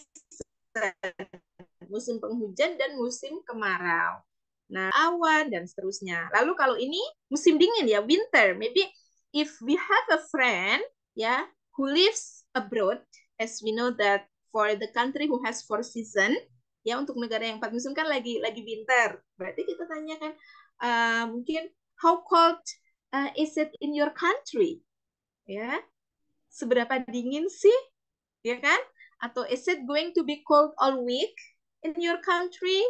Musim penghujan dan musim kemarau. Nah, awan dan seterusnya. Lalu kalau ini musim dingin ya, winter. Maybe if we have a friend ya who lives abroad, as we know that for the country who has four season, ya untuk negara yang 4 musim kan lagi winter. Berarti kita tanyakan mungkin how cold is it in your country? Ya, seberapa dingin sih? Ya kan? Atau is it going to be cold all week in your country?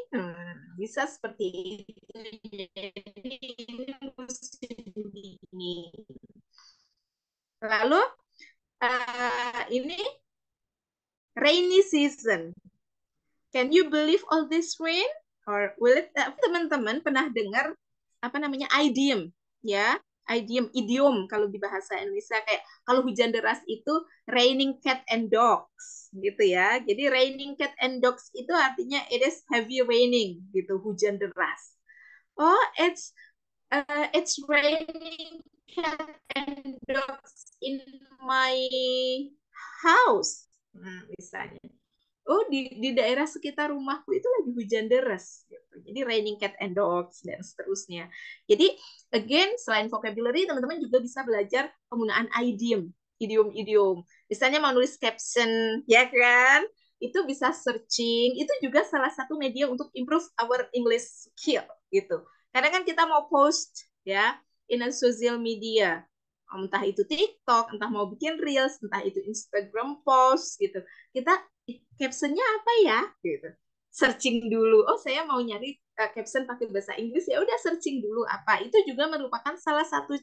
Bisa seperti itu. Jadi ini musim dingin. Lalu ini rainy season. Can you believe all this rain? Or will it? Teman-teman pernah dengar apa namanya idiom ya? Idiom kalau di bahasa Indonesia kayak kalau hujan deras itu raining cat and dogs gitu ya. Jadi raining cat and dogs itu artinya it is heavy raining gitu, hujan deras. Oh, it's raining cat and dogs in my house. Nah, misalnya oh di daerah sekitar rumahku itu lagi hujan deras gitu. Jadi raining cat and dogs dan seterusnya. Jadi again selain vocabulary teman-teman juga bisa belajar penggunaan idiom. Misalnya mau nulis caption ya kan? Itu bisa searching, itu juga salah satu media untuk improve our English skill gitu. Karena kan kita mau post ya in a social media, entah itu TikTok, entah mau bikin reels, entah itu Instagram post gitu. Kita captionnya apa ya gitu, searching dulu. Oh saya mau nyari caption pakai bahasa Inggris, ya udah searching dulu apa. Itu juga merupakan salah satu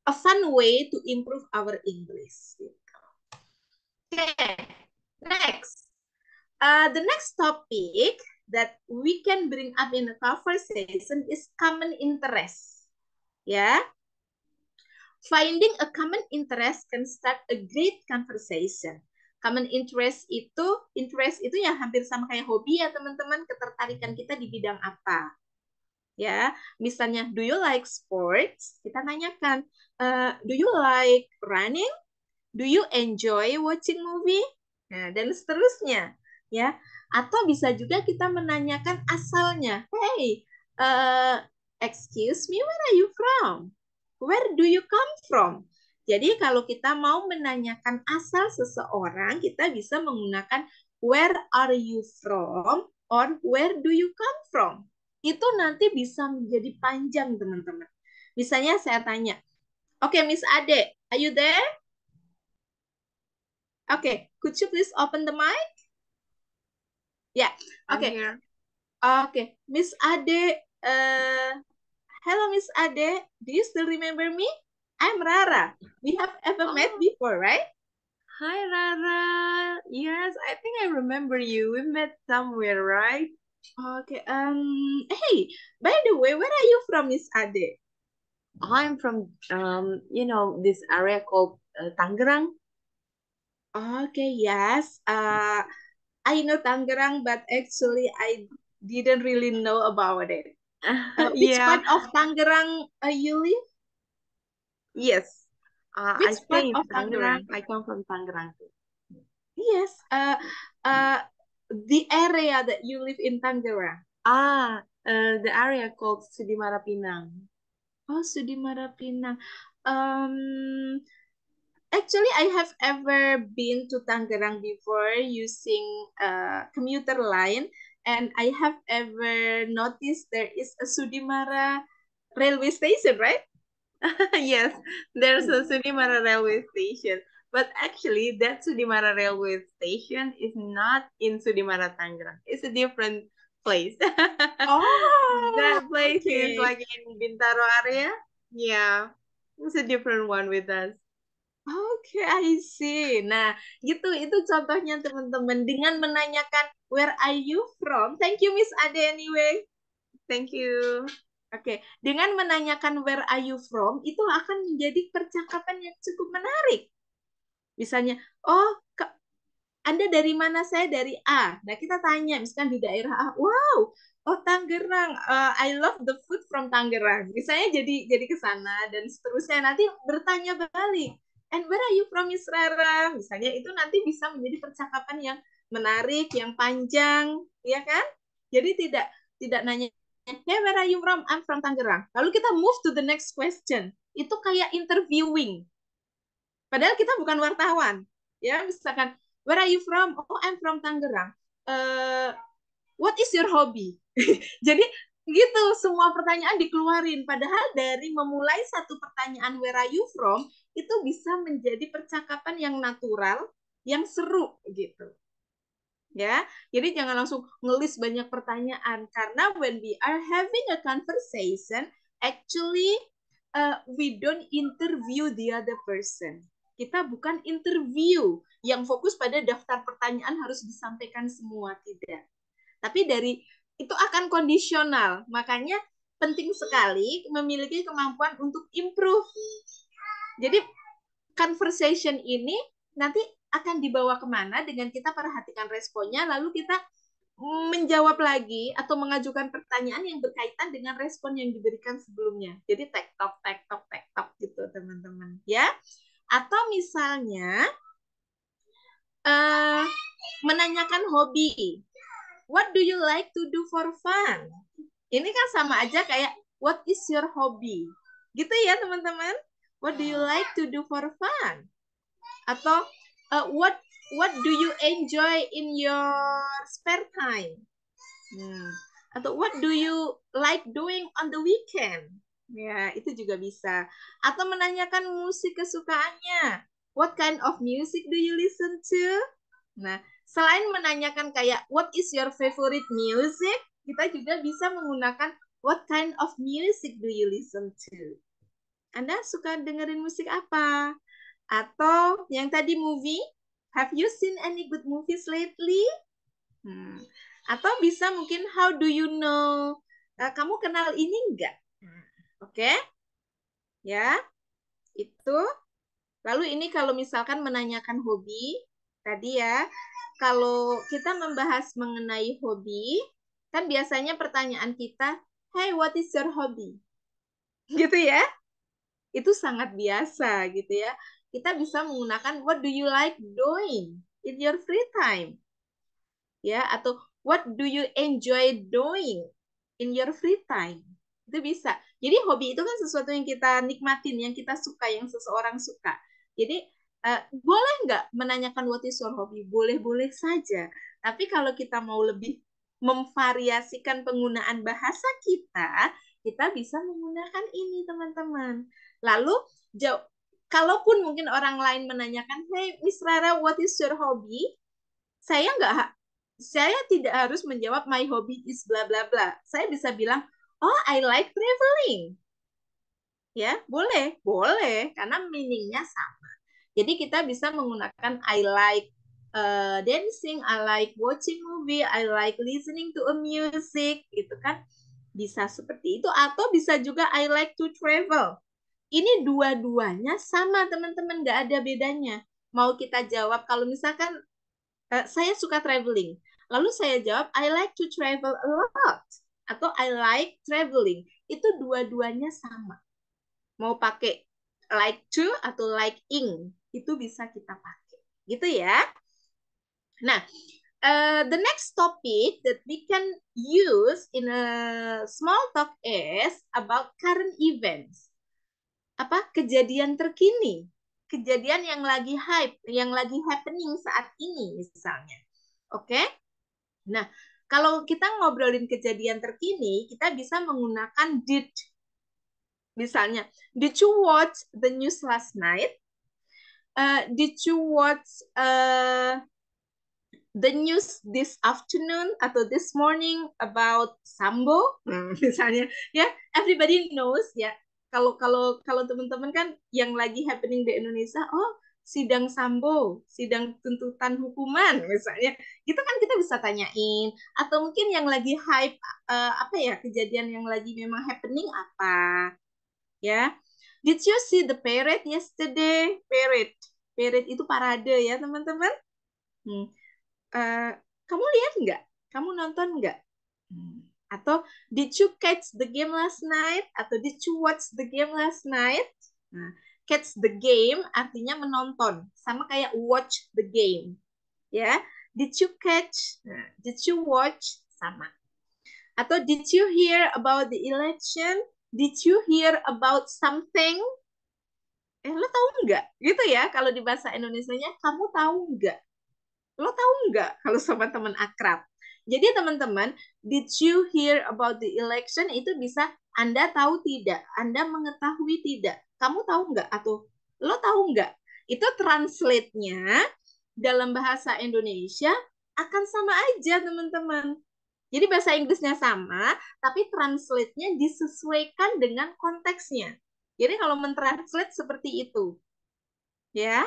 a fun way to improve our English gitu. Okay, next. The next topic that we can bring up in a conversation is common interest. Ya, finding a common interest can start a great conversation. Common interest itu ya hampir sama kayak hobi ya teman-teman, ketertarikan kita di bidang apa. Ya, misalnya do you like sports? Kita nanyakan, do you like running? Do you enjoy watching movie? Nah, dan seterusnya, ya. Atau bisa juga kita menanyakan asalnya. Hey, excuse me, where are you from? Where do you come from? Jadi kalau kita mau menanyakan asal seseorang, kita bisa menggunakan where are you from or where do you come from. Itu nanti bisa menjadi panjang, teman-teman. Misalnya saya tanya, oke, Miss Ade, are you there? Okay, could you please open the mic? Yeah, okay. Here. Okay, Miss Ade, hello Miss Ade, do you still remember me? I'm Rara. We have ever met before, right? Hi, Rara. Yes, I think I remember you. We met somewhere, right? Okay, hey, by the way, where are you from, Miss Ade? I'm from, this area called Tangerang. Okay, yes. I know Tangerang, but actually I didn't really know about it. Which Yeah. part of Tangerang you live? Yes. I Which part stay in of Tangerang. Tangerang? I come from Tangerang too. Yes, the area that you live in Tangerang. The area called Sudimara Pinang. Oh, Sudimara Pinang. Actually, I have ever been to Tangerang before using commuter line, and I have ever noticed there is a Sudimara railway station, right? Yes, there's a Sudimara railway station. But actually, that Sudimara railway station is not in Sudimara Tangerang. It's a different place. Oh, That place is okay. like in Bintaro area. Yeah, it's a different one with us. Oke, I see. Nah, gitu. Itu contohnya teman-teman. Dengan menanyakan, where are you from? Thank you, Miss Ade, anyway. Thank you. Oke, dengan menanyakan where are you from, itu akan menjadi percakapan yang cukup menarik. Misalnya, oh, Anda dari mana? Saya dari A. Nah, kita tanya, misalkan di daerah A, wow, oh Tangerang, I love the food from Tangerang. Misalnya jadi ke sana dan seterusnya. Nanti bertanya balik, and where are you from, Miss Rara? Misalnya itu nanti bisa menjadi percakapan yang menarik, yang panjang, ya kan? Jadi tidak nanya, hey, where are you from? I'm from Tangerang. Lalu kita move to the next question. Itu kayak interviewing. Padahal kita bukan wartawan. Ya, misalkan, where are you from? Oh, I'm from Tangerang. What is your hobby? Jadi gitu, semua pertanyaan dikeluarin. Padahal dari memulai satu pertanyaan where are you from, itu bisa menjadi percakapan yang natural, yang seru gitu. Ya, jadi jangan langsung ngelis banyak pertanyaan karena when we are having a conversation, actually we don't interview the other person. Kita bukan interview yang fokus pada daftar pertanyaan harus disampaikan semua, tidak. Tapi dari itu akan kondisional. Makanya penting sekali memiliki kemampuan untuk improve. Jadi conversation ini nanti akan dibawa kemana dengan kita perhatikan responnya, lalu kita menjawab lagi atau mengajukan pertanyaan yang berkaitan dengan respon yang diberikan sebelumnya. Jadi tektok gitu teman-teman ya. Atau misalnya menanyakan hobi. What do you like to do for fun? Ini kan sama aja kayak what is your hobby? Gitu ya teman-teman. What do you like to do for fun? Atau what do you enjoy in your spare time? Atau what do you like doing on the weekend? Ya, itu juga bisa. Atau menanyakan musik kesukaannya. What kind of music do you listen to? Nah, selain menanyakan kayak what is your favorite music, kita juga bisa menggunakan what kind of music do you listen to? Anda suka dengerin musik apa? Atau yang tadi movie, have you seen any good movies lately? Atau bisa mungkin how do you know? Kamu kenal ini enggak? Oke? Ya, itu. Lalu ini kalau misalkan menanyakan hobi, tadi ya, kalau kita membahas mengenai hobi, kan biasanya pertanyaan kita, hey, what is your hobby? Gitu ya. Itu sangat biasa gitu ya. Kita bisa menggunakan what do you like doing in your free time? Ya, atau what do you enjoy doing in your free time? Itu bisa. Jadi hobi itu kan sesuatu yang kita nikmatin, yang kita suka, yang seseorang suka. Jadi boleh nggak menanyakan what is your hobby? Boleh-boleh saja. Tapi kalau kita mau lebih memvariasikan penggunaan bahasa kita bisa menggunakan ini, teman-teman. Lalu, kalaupun mungkin orang lain menanyakan, hey, Miss Rara, what is your hobby? Saya tidak harus menjawab my hobby is bla bla bla. Saya bisa bilang, oh, I like traveling. Ya, boleh, karena meaningnya sama. Jadi kita bisa menggunakan I like dancing, I like watching movie, I like listening to a music, gitu kan. Bisa seperti itu, atau bisa juga I like to travel. Ini dua-duanya sama, teman-teman, nggak ada bedanya. Mau kita jawab, kalau misalkan saya suka traveling, lalu saya jawab I like to travel a lot, atau I like traveling. Itu dua-duanya sama. Mau pakai like to atau like ing, itu bisa kita pakai. Gitu ya. Nah, the next topic that we can use in a small talk is about current events. Apa? Kejadian terkini. Kejadian yang lagi hype, yang lagi happening saat ini misalnya. Oke? Nah, kalau kita ngobrolin kejadian terkini, kita bisa menggunakan did. Misalnya, did you watch the news last night? Did you watch the news this afternoon atau this morning about Sambo? Misalnya, ya, everybody knows ya. Kalau teman-teman kan yang lagi happening di Indonesia, oh, sidang Sambo, sidang tuntutan hukuman misalnya. Itu kan kita bisa tanyain, atau mungkin yang lagi hype apa ya, kejadian yang lagi memang happening apa? Ya. Did you see the parade yesterday? Parade. Parade itu parade ya, teman-teman. Kamu lihat nggak? Kamu nonton nggak? Atau did you catch the game last night? Atau did you watch the game last night? Nah, catch the game artinya menonton, sama kayak watch the game. Ya, did you catch? Nah, did you watch? Sama. Atau did you hear about the election? Did you hear about something? Lo tahu nggak? Gitu ya, kalau di bahasa Indonesianya, kamu tahu nggak? Lo tahu nggak kalau sama teman akrab? Jadi teman-teman, did you hear about the election? Itu bisa Anda tahu tidak? Anda mengetahui tidak? Kamu tahu nggak? Atau lo tahu nggak? Itu translate-nya dalam bahasa Indonesia akan sama aja, teman-teman. Jadi bahasa Inggrisnya sama, tapi translate-nya disesuaikan dengan konteksnya. Jadi kalau mentranslate seperti itu. Ya.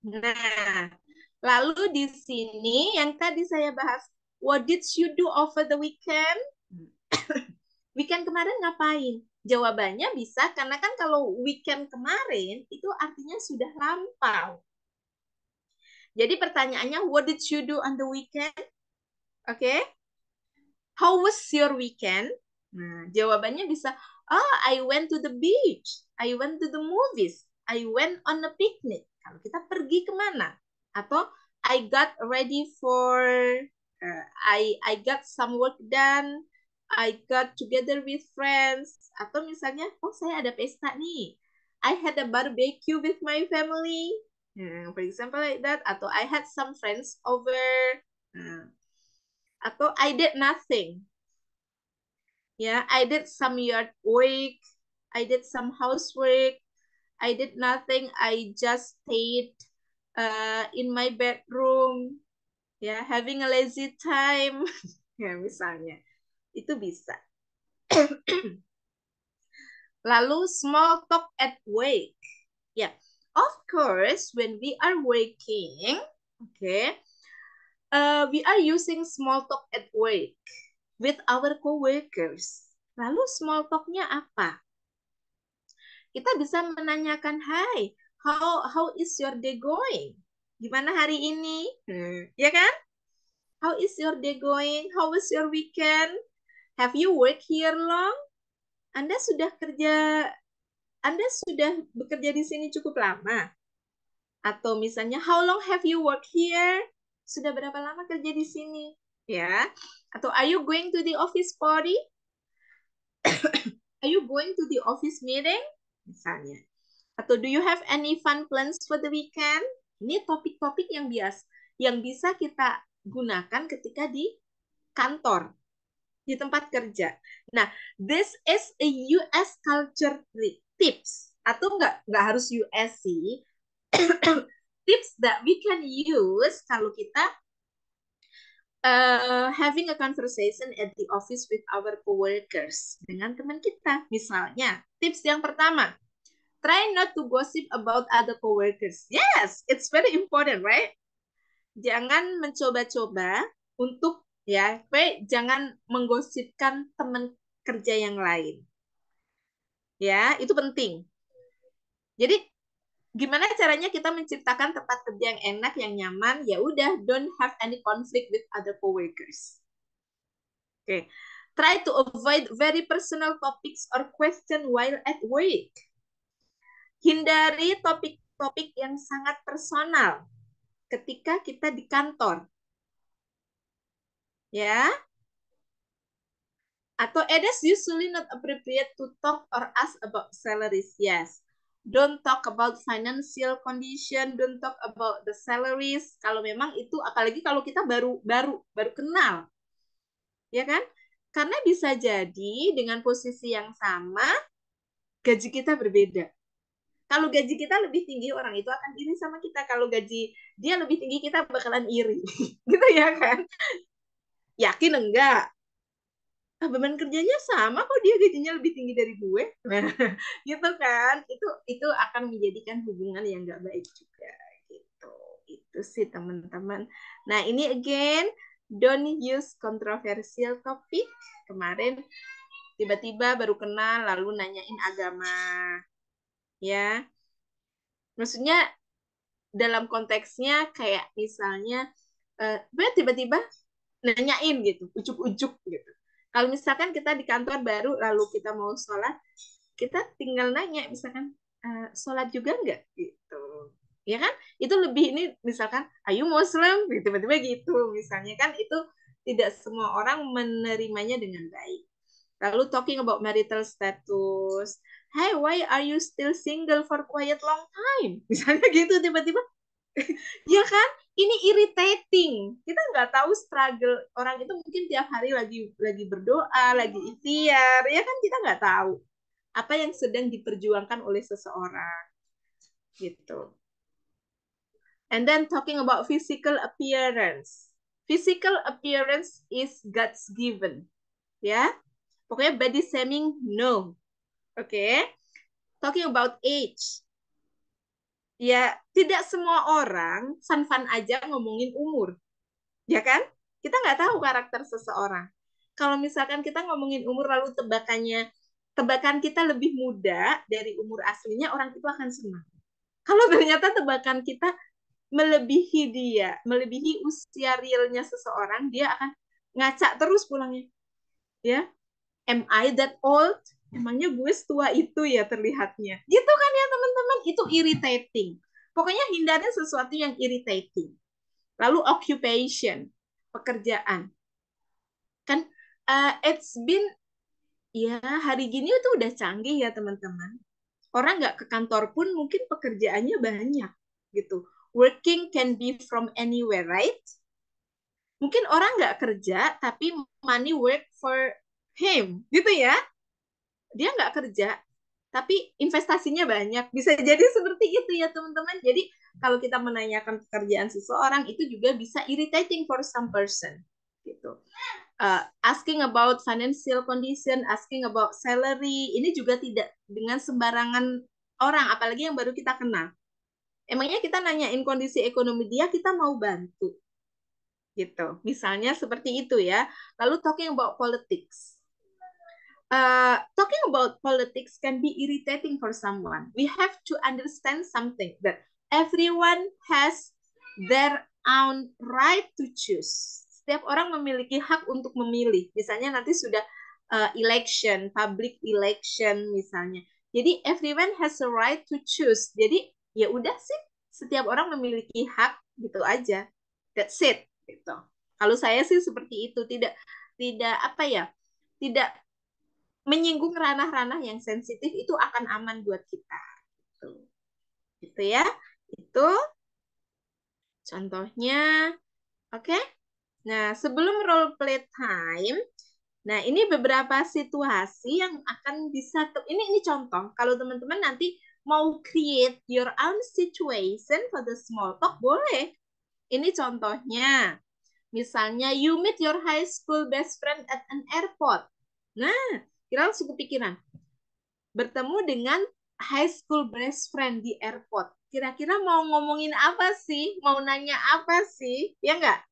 Nah, lalu di sini yang tadi saya bahas, what did you do over the weekend? Weekend kemarin ngapain? Jawabannya bisa, karena kan kalau weekend kemarin, itu artinya sudah lampau. Jadi pertanyaannya, what did you do on the weekend? Oke. Okay. How was your weekend? Nah, jawabannya bisa, oh, I went to the beach. I went to the movies. I went on a picnic. Kalau kita pergi kemana? Atau I got ready for, I got some work done. I got together with friends. Atau misalnya, oh saya ada pesta nih. I had a barbecue with my family. For example like that. Atau I had some friends over. Atau I did nothing. Yeah, I did some yard work. I did some housework. I did nothing. I just stayed in my bedroom. Ya, having a lazy time. Ya, misalnya. Itu bisa. Lalu small talk at work. Ya, of course, when we are working, okay, we are using small talk at work with our coworkers. Lalu small talk-nya apa? Kita bisa menanyakan, "Hai, how is your day going? Gimana hari ini?" Ya kan? How is your day going? How was your weekend? Have you worked here long? Anda sudah bekerja di sini cukup lama? Atau misalnya, how long have you worked here? Sudah berapa lama kerja di sini? Ya. Atau are you going to the office party? Are you going to the office meeting? Misalnya. Atau do you have any fun plans for the weekend? Ini topik-topik yang bisa kita gunakan ketika di kantor, di tempat kerja. Nah, this is a US culture tips. Atau nggak harus US sih. Tips that we can use kalau kita having a conversation at the office with our coworkers, dengan teman kita. Misalnya, tips yang pertama, try not to gossip about other coworkers. Yes, it's very important, right? Jangan mencoba-coba untuk jangan menggosipkan teman kerja yang lain. Ya, itu penting. Jadi gimana caranya kita menciptakan tempat kerja yang enak, yang nyaman? Ya udah, don't have any conflict with other coworkers. Okay. Try to avoid very personal topics or question while at work. Hindari topik-topik yang sangat personal ketika kita di kantor. Ya. Atau it is usually not appropriate to talk or ask about salaries. Yes. Don't talk about financial condition, don't talk about the salaries. Kalau memang itu, apalagi kalau kita baru kenal. Ya kan? Karena bisa jadi dengan posisi yang sama, gaji kita berbeda. Kalau gaji kita lebih tinggi, orang itu akan iri sama kita. Kalau gaji dia lebih tinggi, kita bakalan iri. Gitu ya kan? Yakin enggak? Beban kerjanya sama kok, dia gajinya lebih tinggi dari gue. Nah, gitu kan? Itu akan menjadikan hubungan yang enggak baik juga. Gitu. Itu sih teman-teman. Nah, ini again, don't use controversial topic. Kemarin tiba-tiba baru kenal lalu nanyain agama. Ya. Maksudnya dalam konteksnya kayak misalnya tiba-tiba nanyain gitu, ujuk-ujuk gitu. Kalau misalkan kita di kantor baru lalu kita mau sholat, kita tinggal nanya misalkan sholat juga nggak gitu, ya kan? Itu lebih ini misalkan, ayo Muslim, tiba-tiba gitu, misalnya kan itu tidak semua orang menerimanya dengan baik. Lalu talking about marital status, hey, why are you still single for quite long time? Misalnya gitu tiba-tiba, ya kan? Ini irritating. Kita nggak tahu struggle orang itu mungkin tiap hari lagi berdoa, lagi ikhtiar, ya kan? Kita nggak tahu apa yang sedang diperjuangkan oleh seseorang, gitu. And then talking about physical appearance. Physical appearance is God's given, ya. Pokoknya body shaming no. Oke. Talking about age. Ya, tidak semua orang fun-fun aja ngomongin umur. Ya kan? Kita nggak tahu karakter seseorang. Kalau misalkan kita ngomongin umur lalu tebakan kita lebih muda dari umur aslinya, orang itu akan senang. Kalau ternyata tebakan kita melebihi usia realnya seseorang, dia akan ngacak terus pulangnya. Ya, am I that old? Emangnya gue setua itu ya terlihatnya. Gitu kan ya teman-teman, itu irritating. Pokoknya hindarin sesuatu yang irritating. Lalu occupation, pekerjaan. Kan it's been, ya hari gini itu udah canggih ya teman-teman. Orang nggak ke kantor pun mungkin pekerjaannya banyak gitu. Working can be from anywhere, right? Mungkin orang nggak kerja tapi money work for him, gitu ya. Dia nggak kerja tapi investasinya banyak. Bisa jadi seperti itu ya teman-teman. Jadi kalau kita menanyakan pekerjaan seseorang itu juga bisa irritating for some person, gitu. Asking about financial condition, asking about salary, ini juga tidak dengan sembarangan orang, apalagi yang baru kita kenal. Emangnya kita nanyain kondisi ekonomi dia, kita mau bantu, gitu. Misalnya seperti itu ya. Lalu talking about politics. Talking about politics can be irritating for someone. We have to understand something, that everyone has their own right to choose. Setiap orang memiliki hak untuk memilih. Misalnya nanti sudah election, public election misalnya. Jadi everyone has a right to choose. Jadi ya udah sih, setiap orang memiliki hak, gitu aja. That's it. Gitu. Kalau saya sih seperti itu, tidak apa ya, tidak menyinggung ranah-ranah yang sensitif, itu akan aman buat kita. Gitu ya. Itu contohnya. Oke. Nah, sebelum role play time, nah ini beberapa situasi yang akan bisa, ini contoh. Kalau teman-teman nanti mau create your own situation for the small talk, boleh. Ini contohnya. Misalnya, you meet your high school best friend at an airport. Nah, kita langsung kepikiran. Bertemu dengan high school best friend di airport. Kira-kira mau ngomongin apa sih? Mau nanya apa sih? Ya nggak?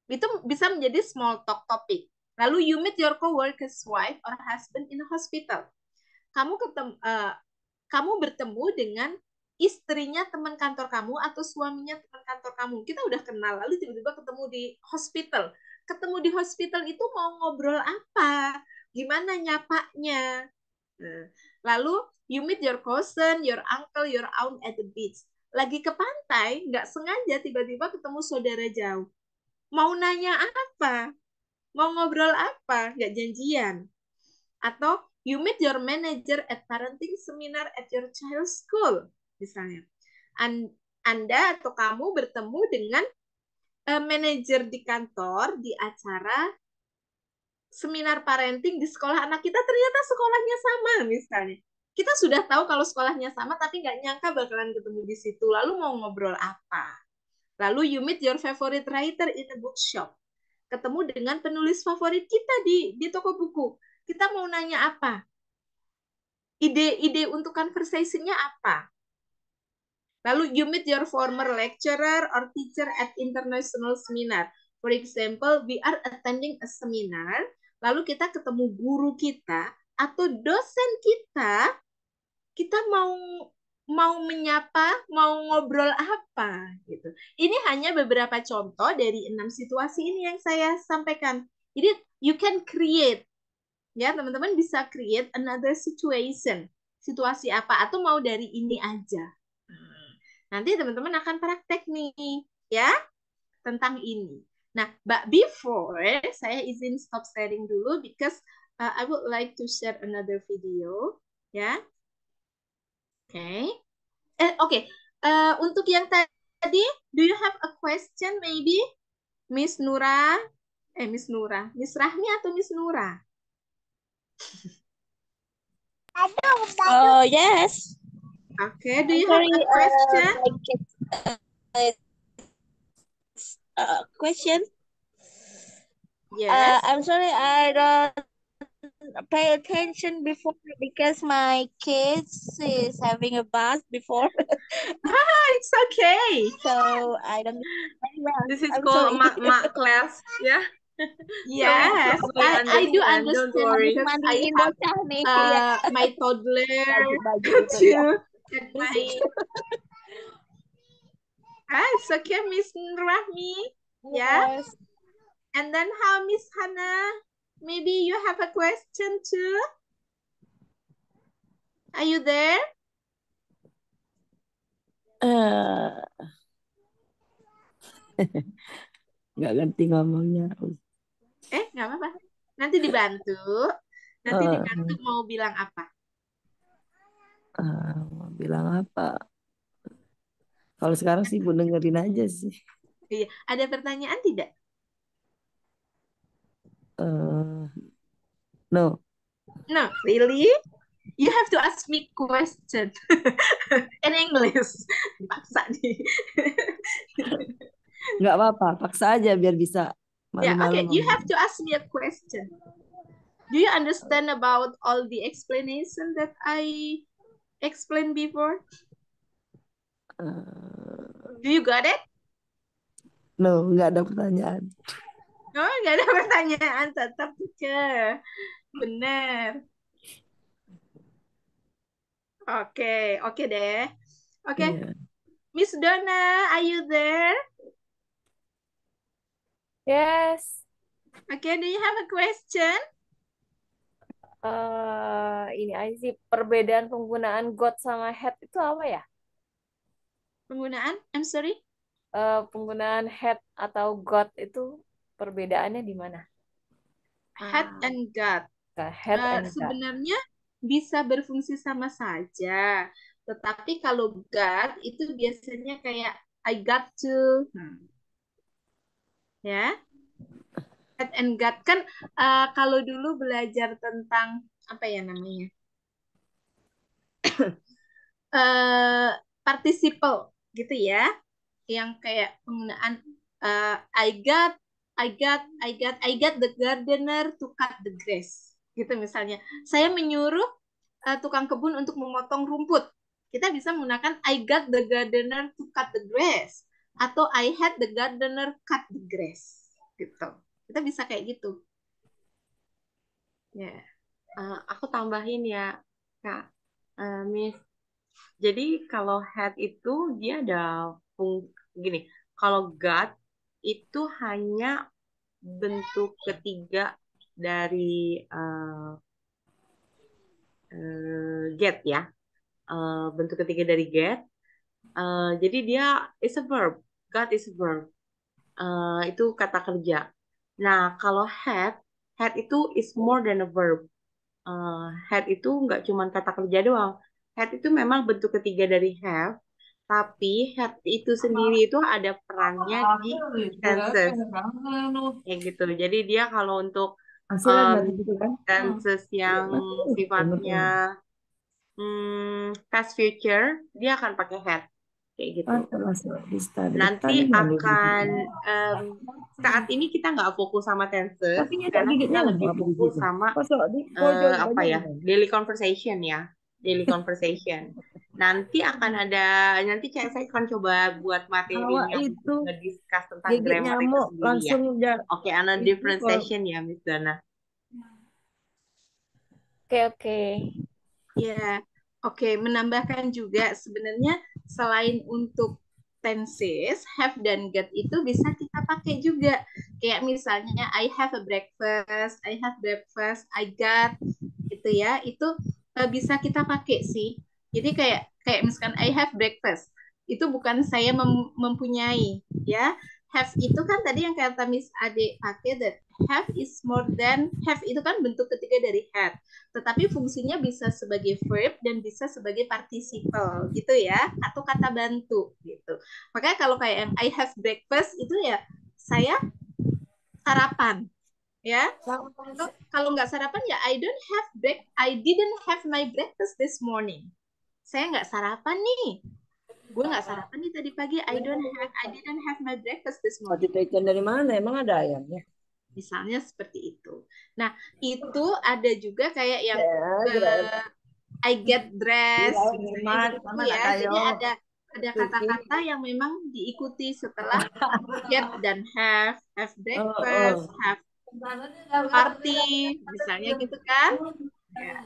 Itu bisa menjadi small talk topic. Lalu you meet your coworker's wife or husband in a hospital. Kamu bertemu dengan istrinya teman kantor kamu atau suaminya teman kantor kamu. Kita udah kenal, lalu tiba-tiba ketemu di hospital. Ketemu di hospital itu mau ngobrol apa? Gimana nyapanya? Nah, lalu you meet your cousin, your uncle, your aunt at the beach. Lagi ke pantai, nggak sengaja tiba-tiba ketemu saudara jauh. Mau nanya apa? Mau ngobrol apa? Nggak janjian. Atau you meet your manager at parenting seminar at your child's school, misalnya. Anda atau kamu bertemu dengan manajer di kantor di acara seminar parenting di sekolah anak kita, ternyata sekolahnya sama misalnya. Kita sudah tahu kalau sekolahnya sama, tapi nggak nyangka bakalan ketemu di situ. Lalu mau ngobrol apa? Lalu you meet your favorite writer in a bookshop. Ketemu dengan penulis favorit kita di toko buku. Kita mau nanya apa? Ide-ide untuk conversation-nya apa? Lalu you meet your former lecturer or teacher at international seminar. For example, we are attending a seminar, lalu kita ketemu guru kita atau dosen kita mau mau menyapa, mau ngobrol apa gitu. Ini hanya beberapa contoh dari 6 situasi ini yang saya sampaikan. Jadi you can create, ya teman-teman bisa create another situation, situasi apa atau mau dari ini aja. Nanti teman-teman akan praktek nih, ya tentang ini. Nah, but before saya izin stop sharing dulu because I would like to share another video, ya. Oke. Oke. Untuk yang tadi, do you have a question maybe, Miss Nura? Miss Nura, Miss Rahmi atau Miss Nura? Oh, yes. Okay, do you have Sorry, a question? Question. Yes. I'm sorry, I don't pay attention before because my kids is having a bath before, It's okay. so I don't very well. This is I'm called sorry. mak class, ya. Yes, So we I do understand. Don't understand worry. because I Mandiin have bocah nih. Ya, My toddler baju-baju itu ya. too, and my it's okay, Miss Rahmi. Yeah. Yes. And then how, Miss Hannah? Maybe you have a question too? Are you there? Nggak ngerti ngomongnya. Nggak apa-apa. Nanti dibantu. Nanti dibantu mau bilang apa? Mau bilang apa? Kalau sekarang sih Bu dengerin aja sih. Iya. Ada pertanyaan tidak? No. No, really? You have to ask me question in English. Paksa nih. Nggak apa-apa, paksa aja biar bisa Yeah, malu-malu. okay. You have to ask me a question. Do you understand about all the explanation that I explained before? Do you got it? No, nggak ada pertanyaan. Oh, nggak ada pertanyaan. Tetap ke. Benar. Oke deh. Oke. Iya. Miss Donna, are you there? Yes. Okay, do you have a question? Ini aja sih perbedaan penggunaan got sama head itu apa ya? Penggunaan? I'm sorry. Penggunaan head atau got itu perbedaannya di mana? Head and gut. Head and gut. Sebenarnya bisa berfungsi sama saja. Tetapi kalau gut itu biasanya kayak I got to. Ya. Head and gut kan kalau dulu belajar tentang apa ya namanya? Participle gitu ya. Yang kayak penggunaan I got the gardener to cut the grass. Gitu misalnya. Saya menyuruh tukang kebun untuk memotong rumput. Kita bisa menggunakan I got the gardener to cut the grass atau I had the gardener cut the grass. Gitu. Kita bisa kayak gitu. Ya. Aku tambahin ya, Kak. Miss. Jadi kalau head itu dia ada gini. Kalau gut itu hanya bentuk ketiga dari get ya. Bentuk ketiga dari get. Jadi dia is a verb. Gut is a verb. Itu kata kerja. Nah, kalau head itu is more than a verb. Head itu nggak cuma kata kerja doang. Head itu memang bentuk ketiga dari have, tapi head itu sendiri itu ada perannya di tenses. Kayak gitu. Jadi dia kalau untuk tenses yang sifatnya past future, dia akan pakai head. Kayak gitu. Nanti akan saat ini kita nggak fokus sama tenses karena kita lebih fokus sama apa ya, daily conversation ya, daily conversation. Nanti saya akan coba buat materinya untuk ngediscuss tentang grammar itu sendiri ya. Oke, on a different session ya, Miss Dana. Oke. Ya. Oke, menambahkan juga sebenarnya selain untuk tenses, have dan get itu bisa kita pakai juga. Kayak misalnya I have a breakfast, I have breakfast, I got gitu ya. Itu bisa kita pakai sih. Jadi kayak misalkan I have breakfast. Itu bukan saya mempunyai ya. Have itu kan tadi yang kata Miss Ade pakai, that have is more than, have itu kan bentuk ketiga dari had. Tetapi fungsinya bisa sebagai verb dan bisa sebagai participle gitu ya, atau kata bantu gitu. Makanya kalau kayak yang I have breakfast itu ya saya sarapan ya. Kalau nggak sarapan ya I didn't have my breakfast this morning. Saya nggak sarapan nih. Gue nggak sarapan nih tadi pagi. I didn't have my breakfast this morning. Roti ikan dari mana? Emang ada ayamnya? Misalnya seperti itu. Nah, itu ada juga kayak yang I get dressed, misalnya gitu ya. Jadi ada kata-kata yang memang diikuti setelah get dan have breakfast, have party, misalnya gitu kan. Ya.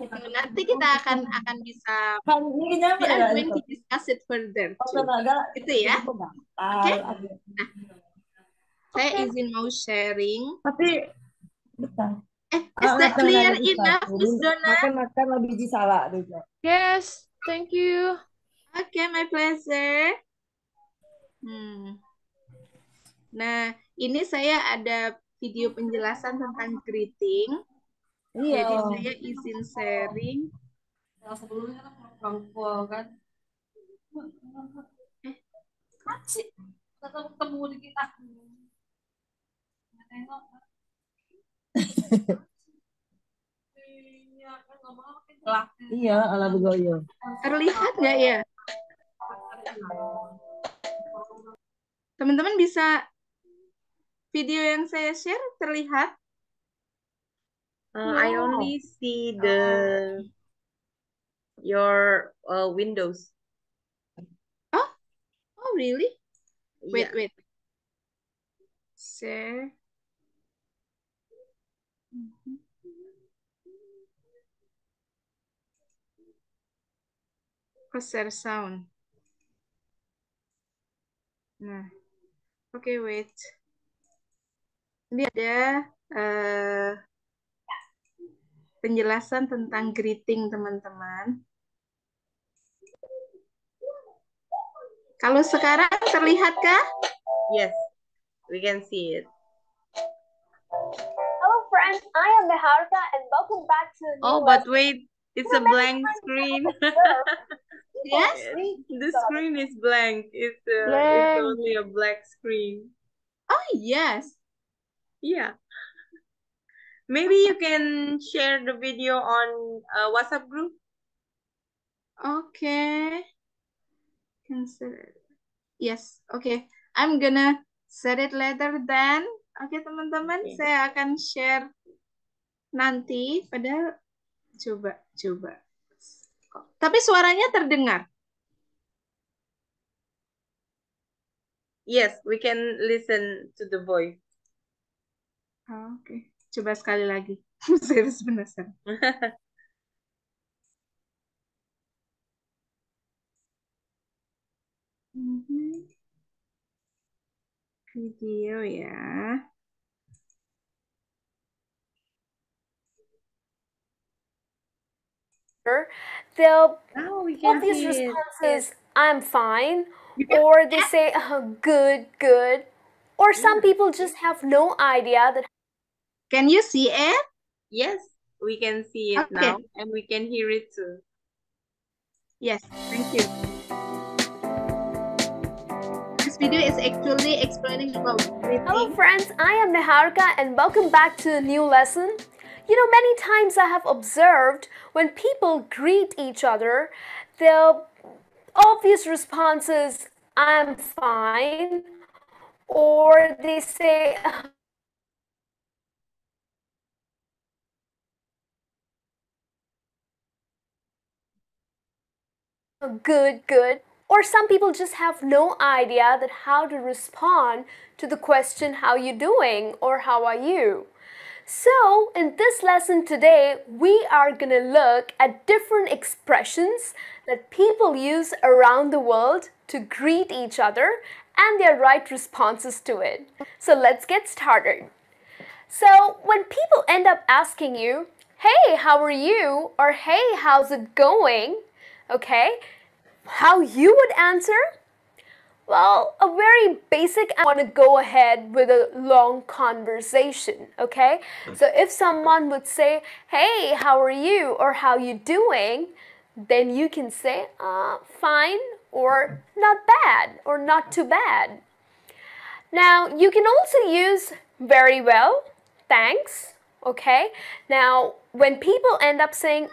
Nanti kita akan bisa we are going to discuss it further too. Itu ya. Oke. Nah, saya izin mau sharing. Tapi Is that clear enough, Miss Donna? Makan biji salak. Yes, thank you. Okay, my pleasure. Nah, ini saya ada video penjelasan tentang greeting. Iya. Jadi saya izin sharing. Yang sebelumnya kan kan. Sih, ketemu di kita. Iya, ala begoyo. Terlihat nggak ya? Teman-teman bisa video yang saya share terlihat? I only see your windows. Oh, really? Yeah. Wait. Share. Share sound. Nah, oke, wait. Ini ada penjelasan tentang greeting, teman-teman. Kalau sekarang terlihatkah? Yes, we can see it. Hello friends, I am Niharika and welcome back to a new but wait, it's a blank screen. Yes? The screen is blank. It's only a black screen. Oh, yes. Yeah. Maybe you can share the video on WhatsApp group. Okay. Yes, okay. I'm gonna set it later then. Oke, teman-teman, saya akan share nanti. Padahal coba. Tapi suaranya terdengar. Yes, we can listen to the voice. Oke. Coba sekali lagi. Saya harus penasaran. Video ya. The we can obvious see it. response is I'm fine, or they say good, or some people just have no idea that. Can you see it? Yes, we can see it now, and we can hear it too. Yes, thank you. This video is actually explaining about greeting. Hello friends, I am Niharika and welcome back to a new lesson. You know, many times I have observed when people greet each other, the obvious response is I'm fine, or they say good, or some people just have no idea that how to respond to the question how you doing or how are you. So, in this lesson today, we are going to look at different expressions that people use around the world to greet each other and their right responses to it. So, let's get started. So, when people end up asking you, "Hey, how are you?" or "Hey, how's it going?" okay, how you would answer? Well, a very basic, I want to go ahead with a long conversation, okay? So if someone would say, "Hey, how are you?" or "How you doing?" then you can say, "Fine," or "Not bad," or "Not too bad." Now, you can also use "Very well," "Thanks," okay? Now, when people end up saying,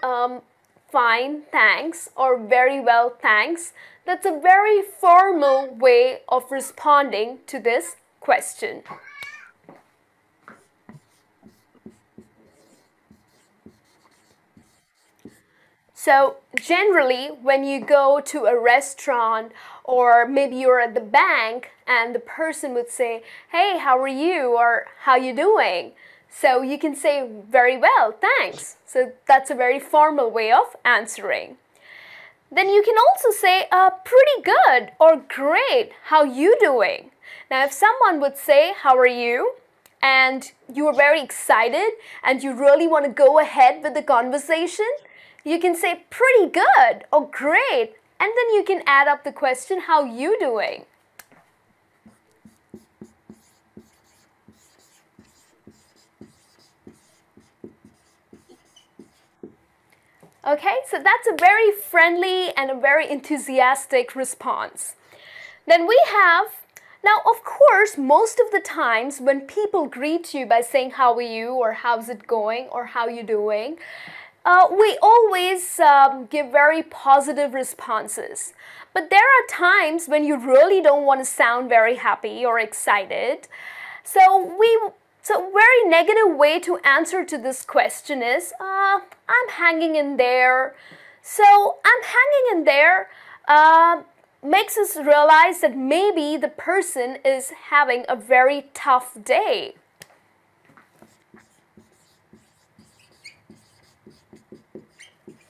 "Fine, thanks," or "Very well, thanks," that's a very formal way of responding to this question. So generally, when you go to a restaurant or maybe you're at the bank and the person would say, "Hey, how are you?" or "How you doing?" So you can say, "Very well, thanks." So that's a very formal way of answering. Then you can also say, "Pretty good," or "Great, how you doing?" Now if someone would say, "How are you?" and you are very excited and you really want to go ahead with the conversation, you can say "Pretty good" or "Great," and then you can add up the question, "How you doing?" Okay, so that's a very friendly and a very enthusiastic response. Then we have, now of course, most of the times when people greet you by saying "How are you?" or "How's it going?" or "How you doing?" we always give very positive responses. But there are times when you really don't want to sound very happy or excited. So very negative way to answer to this question is, "I'm hanging in there." So "I'm hanging in there" makes us realize that maybe the person is having a very tough day.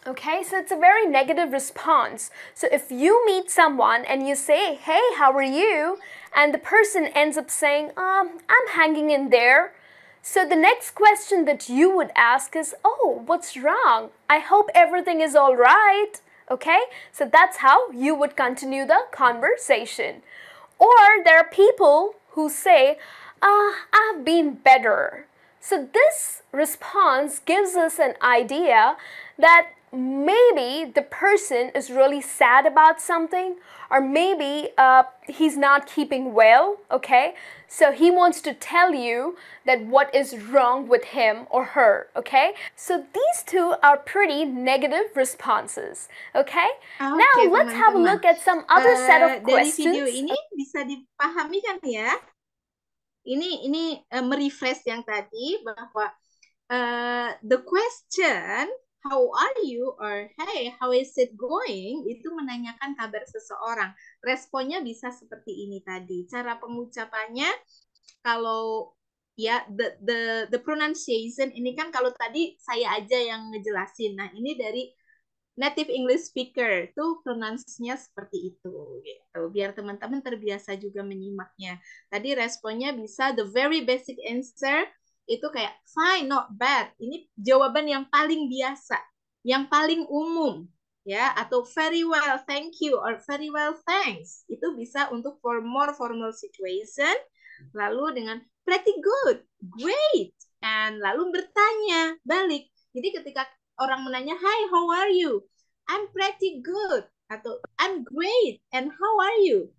Okay, so it's a very negative response. So if you meet someone and you say, "Hey, how are you?" and the person ends up saying, "I'm hanging in there." So the next question that you would ask is, "Oh, what's wrong? I hope everything is all right." Okay, so that's how you would continue the conversation. Or there are people who say, "I've been better." So this response gives us an idea that maybe the person is really sad about something, or maybe he's not keeping well, okay? So he wants to tell you that what is wrong with him or her, okay? So these two are pretty negative responses, okay? Now Oke, let's have a teman-teman. look at some other set of Dari video questions. ini bisa dipahami kan ya? Ini merefresh yang tadi bahwa the question "How are you?" or "Hey, how is it going?" itu menanyakan kabar seseorang. Responnya bisa seperti ini tadi. Cara pengucapannya kalau ya the pronunciation ini kan kalau tadi saya aja yang ngejelasin. Nah, ini dari native English speaker tuh pronounce-nya seperti itu gitu. Biar teman-teman terbiasa juga menyimaknya. Tadi responnya bisa the very basic answer itu kayak "Fine, not bad." Ini jawaban yang paling biasa, yang paling umum ya, atau "Very well, thank you" or "Very well, thanks." Itu bisa untuk for more formal situation. Lalu dengan "Pretty good," "Great," and lalu bertanya balik. Jadi ketika orang menanya, "Hi, how are you?" "I'm pretty good," atau "I'm great," and "How are you?"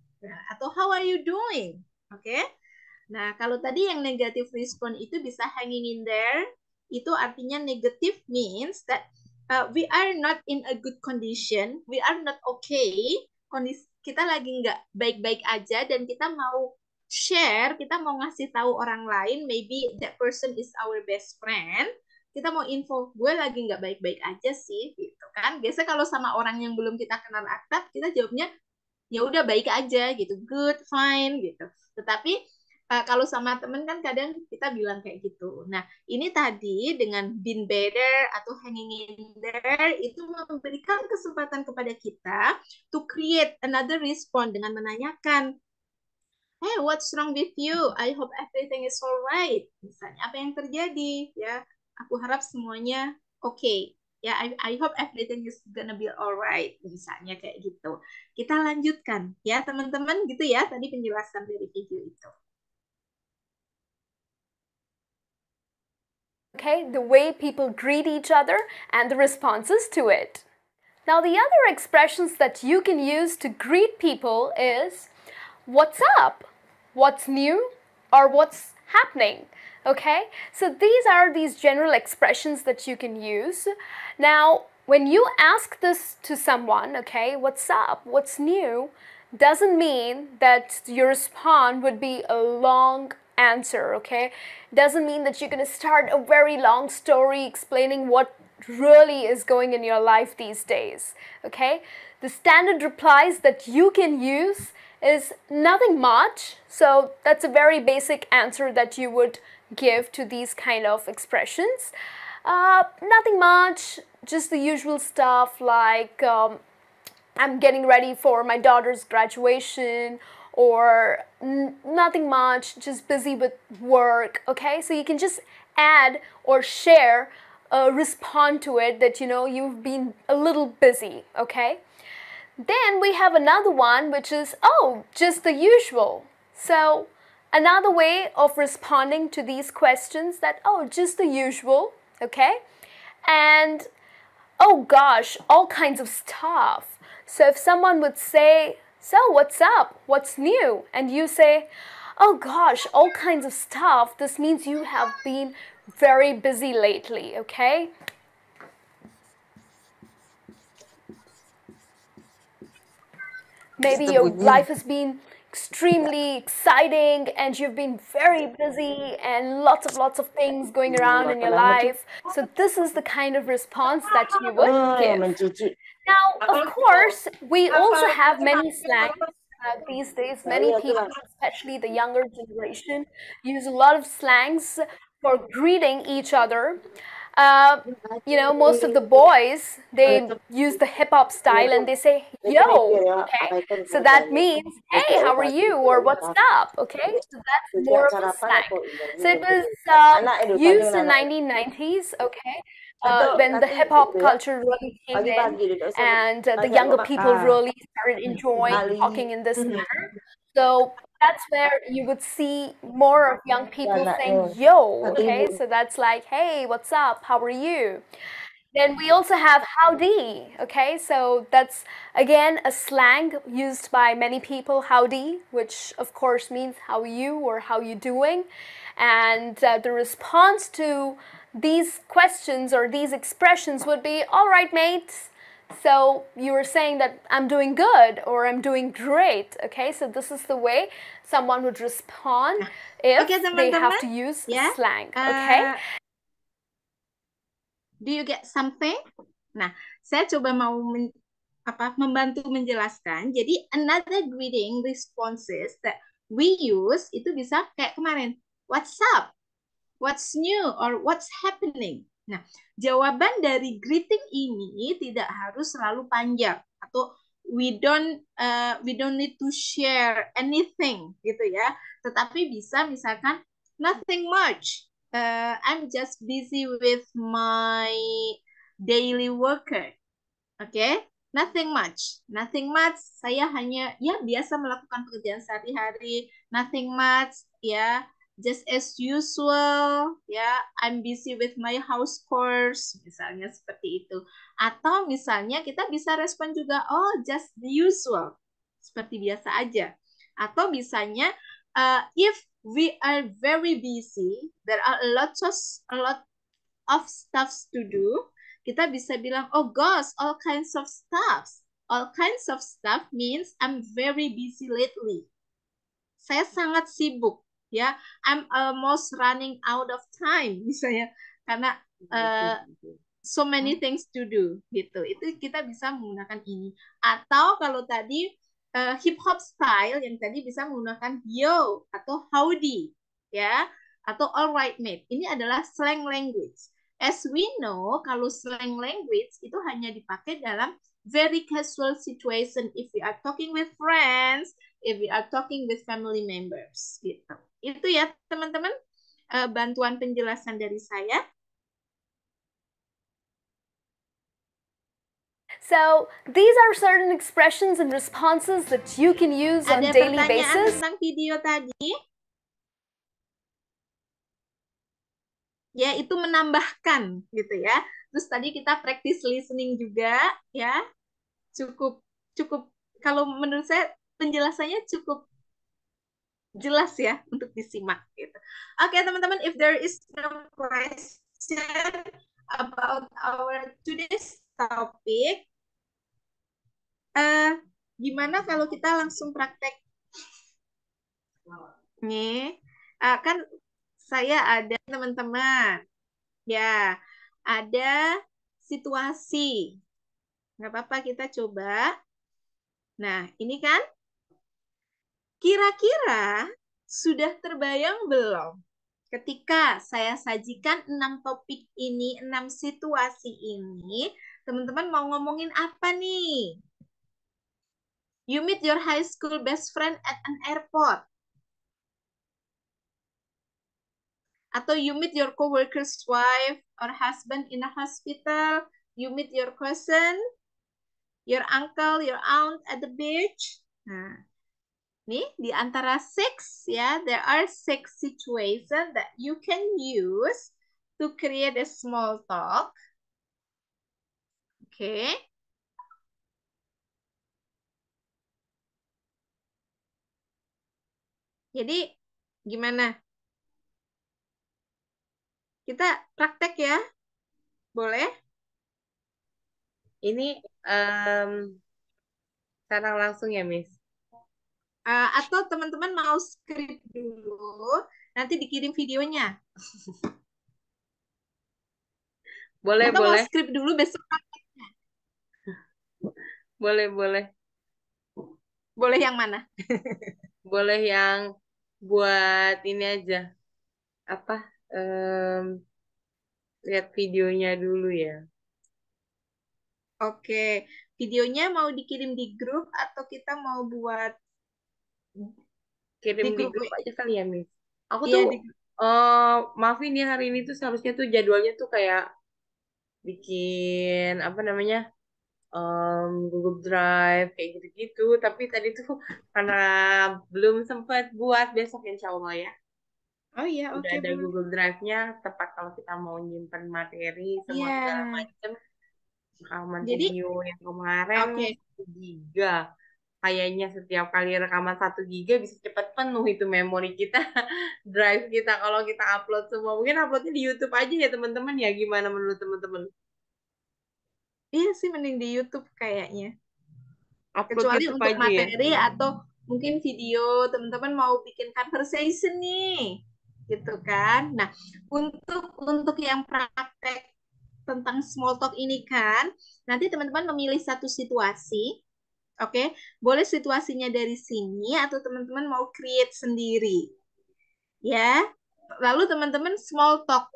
Atau "How are you doing?" Oke. Nah, kalau tadi yang negative respon itu bisa "hanging in there." Itu artinya negative means that we are not in a good condition, we are not okay. Kondisi kita lagi nggak baik-baik aja dan kita mau share, kita mau ngasih tahu orang lain, maybe that person is our best friend. Kita mau info, "Gue lagi nggak baik-baik aja sih," gitu kan. Biasa kalau sama orang yang belum kita kenal akrab, kita jawabnya ya udah baik aja gitu, good, fine gitu. Tetapi kalau sama temen kan kadang kita bilang kayak gitu. Nah, ini tadi dengan been better atau hanging in there itu memberikan kesempatan kepada kita to create another response dengan menanyakan, hey, what's wrong with you? I hope everything is alright. Misalnya, apa yang terjadi? Ya, aku harap semuanya oke. Okay. Ya, I hope everything is gonna be alright. Misalnya kayak gitu. Kita lanjutkan ya, teman-teman. Gitu ya, tadi penjelasan dari video itu. Okay, the way people greet each other and the responses to it. Now, the other expressions that you can use to greet people is what's up, what's new, or what's happening. Okay, so these are these general expressions that you can use. Now, when you ask this to someone, okay, what's up, what's new, doesn't mean that your response would be a long answer, okay? Doesn't mean that you're going to start a very long story explaining what really is going in your life these days, okay? The standard replies that you can use is nothing much. So that's a very basic answer that you would give to these kind of expressions. Nothing much, just the usual stuff like I'm getting ready for my daughter's graduation, or nothing much, just busy with work, okay? So you can just add or share, respond to it that, you know, you've been a little busy, okay? Then we have another one, which is, oh, just the usual. So another way of responding to these questions that, oh, just the usual, okay? And, oh gosh, all kinds of stuff. So if someone would say, so what's up? What's new? And you say, oh gosh, all kinds of stuff. This means you have been very busy lately, okay? Maybe your life has been extremely exciting and you've been very busy and lots of things going around in your life. So this is the kind of response that you would give. Now, of course, we also have many slangs. These days, many people, especially the younger generation, use a lot of slangs for greeting each other. You know, most of the boys, they use the hip hop style and they say, yo, okay? So that means, hey, how are you? Or what's up, okay? So that's more of a slang. So it was used in 1990s, okay? When the hip hop culture really came in and the younger people really started enjoying talking in this manner. So that's where you would see more of young people saying yo, okay? So that's like, hey, what's up? How are you? Then we also have howdy, okay? So that's again a slang used by many people, howdy, which of course means how are you or how you doing. And the response to these questions or these expressions would be, all right, mate. So you were saying that I'm doing good or I'm doing great, okay? So this is the way someone would respond if they have to use slang, okay? Do you get something? Nah, saya coba mau membantu menjelaskan. Jadi another greeting responses that we use itu bisa kayak kemarin, what's up, what's new, or what's happening. Nah, jawaban dari greeting ini tidak harus selalu panjang atau we don't need to share anything gitu ya. Tetapi bisa misalkan nothing much. I'm just busy with my daily worker. Okay? Nothing much. Nothing much. Saya hanya ya biasa melakukan pekerjaan sehari-hari. Nothing much ya. Just as usual, ya, I'm busy with my house chores, misalnya seperti itu. Atau misalnya kita bisa respon juga, oh, just the usual, seperti biasa aja. Atau misalnya, if we are very busy, there are a lot of stuffs to do, kita bisa bilang, oh gosh, all kinds of stuffs. All kinds of stuff means I'm very busy lately. Saya sangat sibuk. Ya, I'm almost running out of time misalnya karena so many things to do gitu. Itu kita bisa menggunakan ini. Atau kalau tadi hip hop style yang tadi bisa menggunakan yo atau howdy, ya, atau alright mate. Ini adalah slang language. As we know, kalau slang language itu hanya dipakai dalam very casual situation if we are talking with friends, if we are talking with family members, gitu. Itu ya teman-teman, bantuan penjelasan dari saya. So, these are certain expressions and responses that you can use on Ada daily pertanyaan basis. tentang video tadi? Ya, itu menambahkan gitu ya. Terus tadi kita practice listening juga ya. Cukup cukup kalau menurut saya penjelasannya cukup jelas ya untuk disimak gitu. Oke, teman-teman, if there is no question about our today's topic, gimana kalau kita langsung praktek? Nih, kan saya ada teman-teman, ya, ada situasi. Nggak apa-apa, kita coba. Nah, ini kan kira-kira sudah terbayang belum? Ketika saya sajikan 6 topik ini, 6 situasi ini, teman-teman mau ngomongin apa nih? You meet your high school best friend at an airport. Atau you meet your coworker's wife or husband in a hospital. You meet your cousin, your uncle, your aunt at the beach. Nah, nih di antara 6 ya, there are 6 situations that you can use to create a small talk. Oke. Jadi gimana? Kita praktek ya? Boleh? Ini sekarang langsung ya, Miss? Atau teman-teman mau script dulu, nanti dikirim videonya. Boleh, Atau mau boleh. script dulu besok prakteknya. Boleh, boleh. Boleh yang mana? Boleh yang buat ini aja. Apa? Lihat videonya dulu ya. Oke, videonya mau dikirim di grup atau kita mau buat Kirim di di grup grup WA? aja kali ya, Miss. Aku Iya, tuh, di grup. maafin ya hari ini tuh seharusnya tuh jadwalnya tuh kayak bikin, apa namanya, Google Drive, kayak gitu-gitu. Tapi tadi tuh karena belum sempat buat, besok insya Allah ya. Oh iya, Udah oke, ada boleh. Google Drive-nya, tepat kalau kita mau nyimpen materi, semua Iya. segala macam. Rekaman Jadi, video yang kemarin oke. 1 giga. Kayaknya setiap kali rekaman 1 giga bisa cepat penuh itu memori kita, drive kita kalau kita upload semua. Mungkin uploadnya di YouTube aja ya teman-teman ya. Gimana menurut teman-teman? Iya sih, mending di YouTube kayaknya. Upload Kecuali YouTube untuk aja ya. materi atau mungkin video teman-teman mau bikin conversation nih, gitu kan. Nah, untuk yang praktek tentang small talk ini kan, nanti teman-teman memilih satu situasi, oke? Boleh situasinya dari sini atau teman-teman mau create sendiri, ya. Lalu teman-teman small talk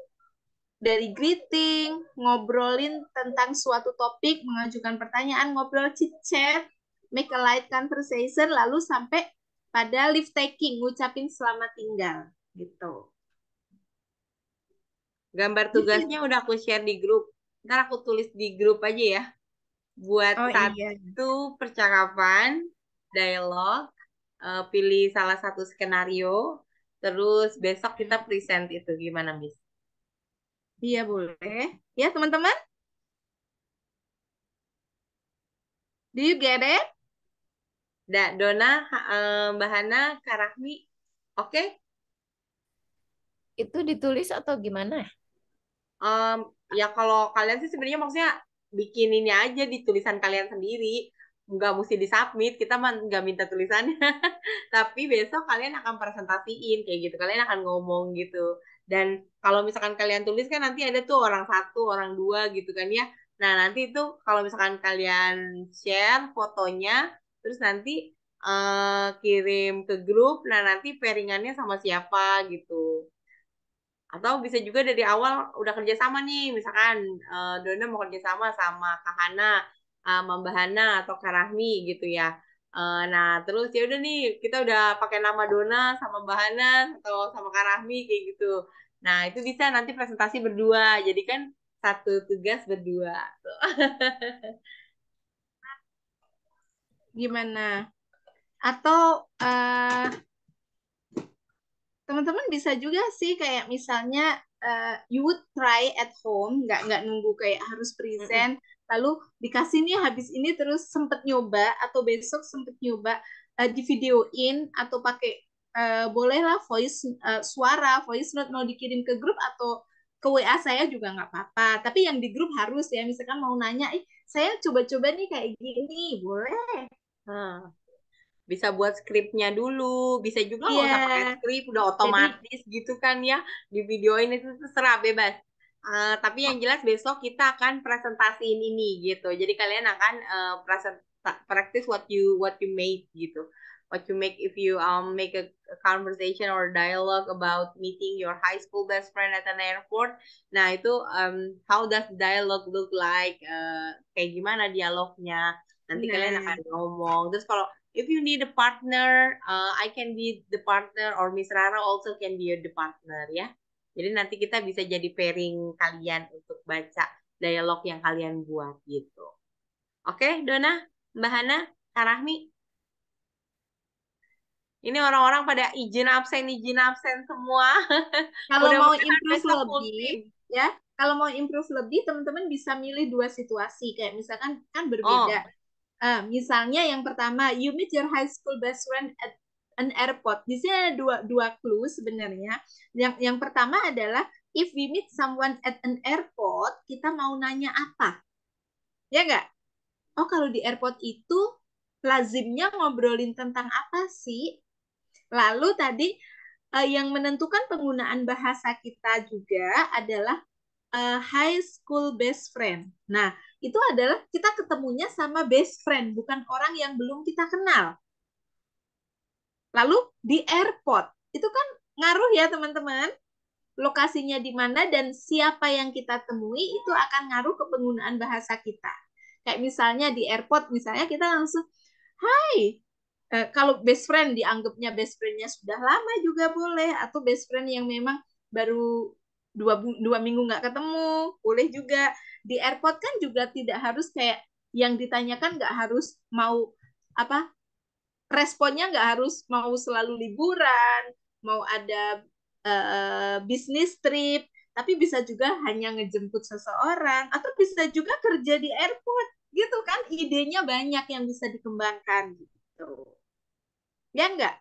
dari greeting, ngobrolin tentang suatu topik, mengajukan pertanyaan, ngobrol chit-chat, make a light conversation, lalu sampai pada leave taking, ngucapin selamat tinggal, gitu. Gambar tugasnya udah aku share di grup. Ntar aku tulis di grup aja ya. Buat Oh iya. satu percakapan, dialog, pilih salah satu skenario, terus besok kita present itu. Gimana, Miss? Iya boleh. Ya teman-teman? Do you get it? Dona, Mbak Hana, Kak Rahmi, oke? Itu ditulis atau gimana? Ya kalau kalian sih sebenarnya maksudnya bikin ini aja di tulisan kalian sendiri, nggak mesti disubmit, kita mah nggak minta tulisannya. Tapi besok kalian akan presentasiin kayak gitu, kalian akan ngomong gitu. Dan kalau misalkan kalian tulis kan nanti ada tuh orang 1, orang 2 gitu kan ya. Nah nanti itu kalau misalkan kalian share fotonya, terus nanti kirim ke grup, nah nanti pairingannya sama siapa gitu. Atau bisa juga dari awal udah kerjasama nih, misalkan Dona mau kerjasama sama Kak Hana, sama Mbak Hana atau Kak Rahmi gitu ya. Nah terus ya udah nih kita udah pakai nama Dona sama Mbak Hana atau sama Kak Rahmi kayak gitu. Nah itu bisa nanti presentasi berdua, jadi kan satu tugas berdua. Tuh. Gimana? Atau teman-teman bisa juga sih kayak misalnya you would try at home, nggak nunggu kayak harus present, lalu dikasih nih habis ini terus sempet nyoba atau besok sempet nyoba di videoin atau pakai bolehlah suara voice note mau dikirim ke grup atau ke WA saya juga nggak apa-apa. Tapi yang di grup harus ya, misalkan mau nanya, saya coba-coba nih kayak gini, boleh. Nah, bisa buat skripnya dulu, bisa juga nggak Iya, usah pakai skrip, udah jadi otomatis gitu kan ya, di videoin itu terserah bebas. Tapi yang jelas besok kita akan presentasiin ini gitu, jadi kalian akan practice what you made gitu, what you make if you make a conversation or dialogue about meeting your high school best friend at an airport. Nah itu how does dialogue look like, kayak gimana dialognya, nanti kalian akan nah, ngomong. Terus kalau if you need a partner, I can be the partner or Miss Rara also can be the partner ya. Jadi nanti kita bisa jadi pairing kalian untuk baca dialog yang kalian buat gitu. Oke, Dona, Mbak Hana, Kak Rahmi. Ini orang-orang pada izin absen semua. kalau mau Mudah-mudahan improve besok full lebih, team. ya, kalau mau improve lebih, teman-teman bisa milih dua situasi. Kayak misalkan kan berbeda. Oh, Misalnya yang pertama, you meet your high school best friend at an airport. Di sini ada dua clue sebenarnya. Yang pertama adalah if we meet someone at an airport, kita mau nanya apa? Ya nggak? Oh, kalau di airport itu lazimnya ngobrolin tentang apa sih? Lalu tadi yang menentukan penggunaan bahasa kita juga adalah high school best friend. Nah, itu adalah kita ketemunya sama best friend, bukan orang yang belum kita kenal. Lalu di airport, itu kan ngaruh ya teman-teman. Lokasinya di mana dan siapa yang kita temui itu akan ngaruh ke penggunaan bahasa kita. Kayak misalnya di airport, misalnya kita langsung, hai, kalau best friend dianggapnya best friendnya sudah lama juga boleh, atau best friend yang memang baru dua minggu nggak ketemu, boleh juga. Di airport kan juga tidak harus kayak yang ditanyakan nggak harus mau apa responnya nggak harus mau selalu liburan, mau ada bisnis trip, tapi bisa juga hanya ngejemput seseorang, atau bisa juga kerja di airport, gitu kan? Idenya banyak yang bisa dikembangkan gitu. Ya enggak?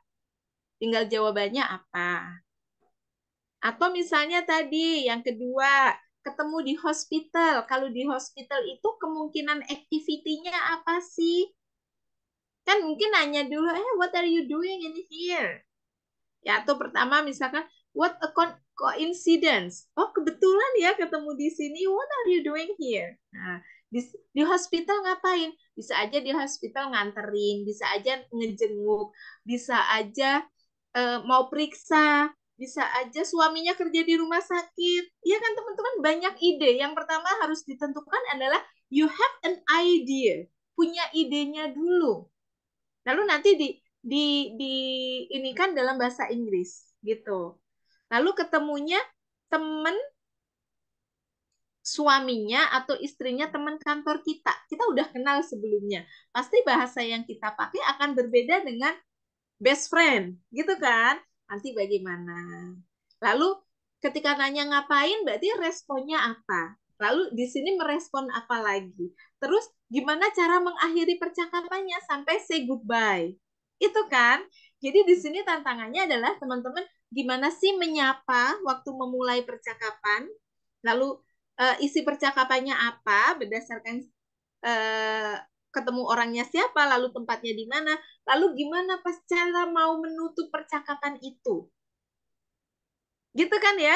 Tinggal jawabannya apa. Atau misalnya tadi yang kedua, ketemu di hospital. Kalau di hospital itu kemungkinan activity-nya apa sih? Kan mungkin nanya dulu, what are you doing in here? Ya, atau pertama misalkan, what a coincidence. Oh, kebetulan ya ketemu di sini. What are you doing here? Nah, di hospital ngapain? Bisa aja di hospital nganterin, bisa aja ngejenguk, bisa aja mau periksa, bisa aja suaminya kerja di rumah sakit. Ya kan teman-teman, banyak ide. Yang pertama harus ditentukan adalah you have an idea. Punya idenya dulu. Lalu nanti di ini kan dalam bahasa Inggris gitu. Lalu ketemunya teman suaminya atau istrinya teman kantor kita. Kita udah kenal sebelumnya. Pasti bahasa yang kita pakai akan berbeda dengan best friend, gitu kan? Nanti bagaimana? Lalu ketika nanya ngapain, berarti responnya apa? Lalu di sini merespon apa lagi? Terus gimana cara mengakhiri percakapannya sampai say goodbye? Itu kan? Jadi di sini tantangannya adalah teman-teman gimana sih menyapa waktu memulai percakapan? Lalu isi percakapannya apa berdasarkan ketemu orangnya siapa, lalu tempatnya di mana, lalu gimana pas cara mau menutup percakapan itu. Gitu kan ya?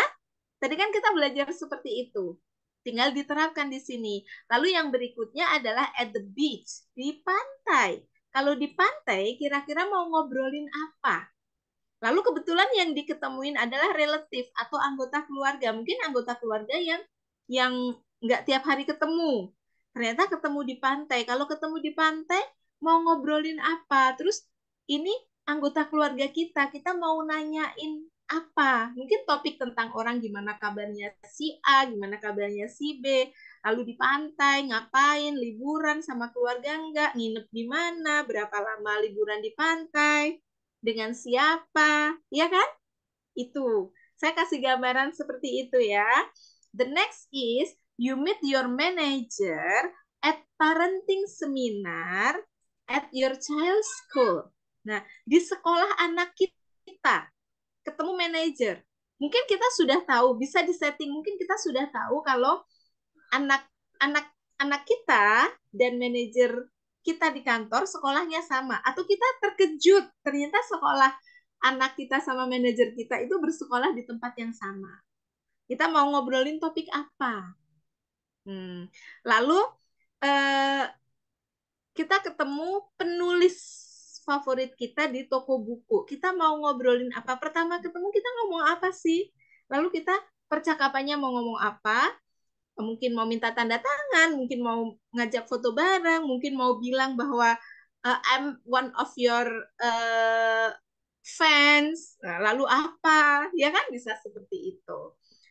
Tadi kan kita belajar seperti itu. Tinggal diterapkan di sini. Lalu yang berikutnya adalah at the beach, di pantai. Kalau di pantai, kira-kira mau ngobrolin apa? Lalu kebetulan yang diketemuin adalah relatif atau anggota keluarga. Mungkin anggota keluarga yang nggak tiap hari ketemu. Ternyata ketemu di pantai. Kalau ketemu di pantai, mau ngobrolin apa? Terus ini anggota keluarga kita mau nanyain apa? Mungkin topik tentang orang, gimana kabarnya si A, gimana kabarnya si B. Lalu di pantai, ngapain, liburan sama keluarga enggak, nginep di mana, berapa lama liburan di pantai, dengan siapa, ya kan? Itu. Saya kasih gambaran seperti itu ya. The next is you meet your manager at parenting seminar at your child's school. Nah, di sekolah anak kita ketemu manajer. Mungkin kita sudah tahu, bisa disetting, mungkin kita sudah tahu kalau anak-anak anak kita dan manajer kita di kantor sekolahnya sama, atau kita terkejut ternyata sekolah anak kita sama manajer kita itu bersekolah di tempat yang sama. Kita mau ngobrolin topik apa? Lalu kita ketemu penulis favorit kita di toko buku. Kita mau ngobrolin apa? Pertama ketemu kita ngomong apa sih? Lalu kita percakapannya mau ngomong apa? Mungkin mau minta tanda tangan, mungkin mau ngajak foto bareng, mungkin mau bilang bahwa I'm one of your fans. Nah, lalu apa? Ya kan bisa seperti itu.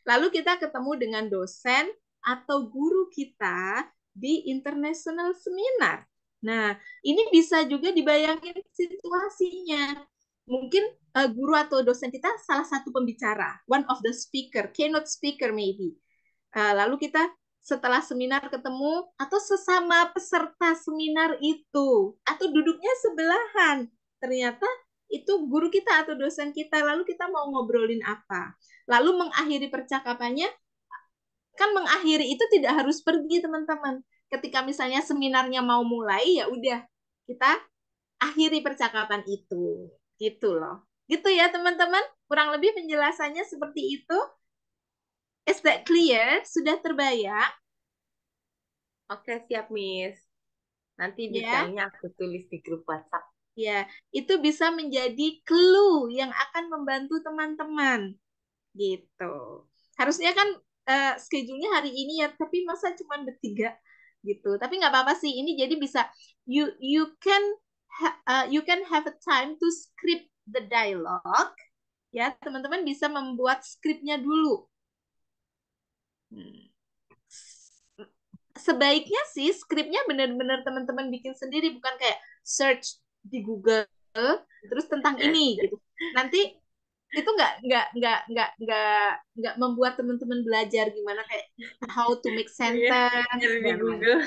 Lalu kita ketemu dengan dosen atau guru kita di international seminar. Nah, ini bisa juga dibayangin situasinya. Mungkin guru atau dosen kita salah satu pembicara, one of the speaker, keynote speaker maybe. Lalu kita setelah seminar ketemu atau sesama peserta seminar itu, atau duduknya sebelahan. Ternyata itu guru kita atau dosen kita, lalu kita mau ngobrolin apa. Lalu mengakhiri percakapannya, kan mengakhiri itu tidak harus pergi teman-teman. Ketika misalnya seminarnya mau mulai, ya udah kita akhiri percakapan itu. Gitu loh. Gitu ya teman-teman, kurang lebih penjelasannya seperti itu. Is that clear? Sudah terbayang? Oke, siap, Miss. Nanti Ya. detailnya aku tulis di grup WhatsApp. Ya, itu bisa menjadi clue yang akan membantu teman-teman. Gitu. Harusnya kan schedule-nya hari ini ya, tapi masa cuma bertiga gitu. Tapi nggak apa-apa sih. Ini jadi bisa you can have a time to script the dialogue. Ya, teman-teman bisa membuat skripnya dulu. Sebaiknya sih skripnya benar-benar teman-teman bikin sendiri, bukan kayak search di Google terus tentang ini gitu. Nanti itu nggak membuat teman-teman belajar gimana kayak how to make sentence di Google.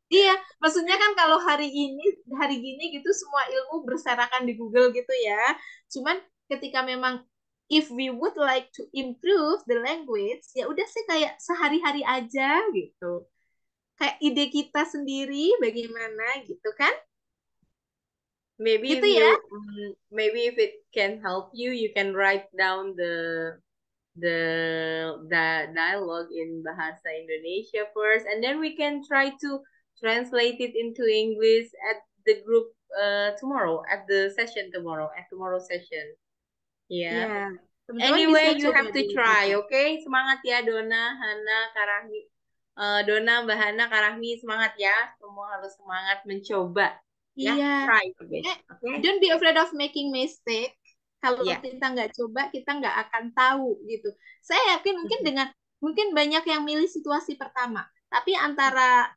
Iya, maksudnya kan kalau hari gini gitu semua ilmu berserakan di Google gitu ya. Cuman ketika memang if we would like to improve the language, ya udah sih kayak sehari-hari aja gitu. Kayak ide kita sendiri bagaimana gitu kan? Maybe Gitu ya. maybe if it can help you, you can write down the dialogue in Bahasa Indonesia first, and then we can try to translate it into English at the group tomorrow, at the session tomorrow, at tomorrow session. Yeah. Iya. Teman-teman Anyway, bisa you coba have to dulu. try, okay? Semangat ya Dona, Hana, Karahmi. Dona, Mbak Hana, Karahmi, semangat ya. Semua harus semangat mencoba. Ya, Iya. try. Okay? Don't be afraid of making mistake. Kalau Yeah. kita nggak coba, kita nggak akan tahu gitu. Saya yakin mungkin banyak yang milih situasi pertama, tapi antara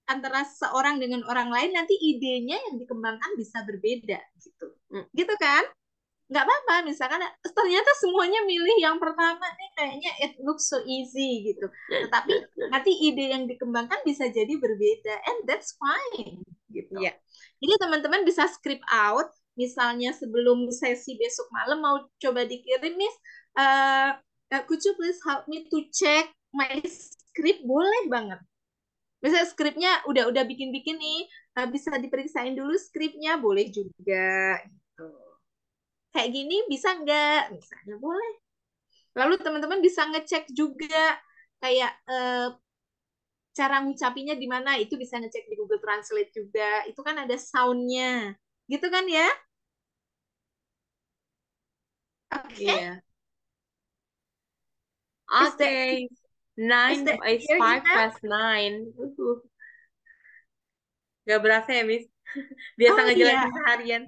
antara seorang dengan orang lain nanti idenya yang dikembangkan bisa berbeda gitu. Gitu kan? Nggak apa-apa, misalkan ternyata semuanya milih yang pertama nih, kayaknya it looks so easy gitu. Tetapi nanti ide yang dikembangkan bisa jadi berbeda, and that's fine gitu. Yeah. Jadi teman-teman bisa script out, misalnya sebelum sesi besok malam mau coba dikirim, Miss, could you please help me to check my script? Boleh banget. Misalnya skripnya udah bikin-bikin nih, bisa diperiksain dulu skripnya, boleh juga gitu. Kayak gini bisa nggak? Misalnya boleh. Lalu teman-teman bisa ngecek juga kayak cara ngucapinnya di mana, itu bisa ngecek di Google Translate juga. Itu kan ada soundnya, gitu kan ya? Oke, Iya. is that Oke. is that It's clear, five Gina? past nine. Gak berasa ya, Miss? Biasa Oh iya, ngejelasin seharian.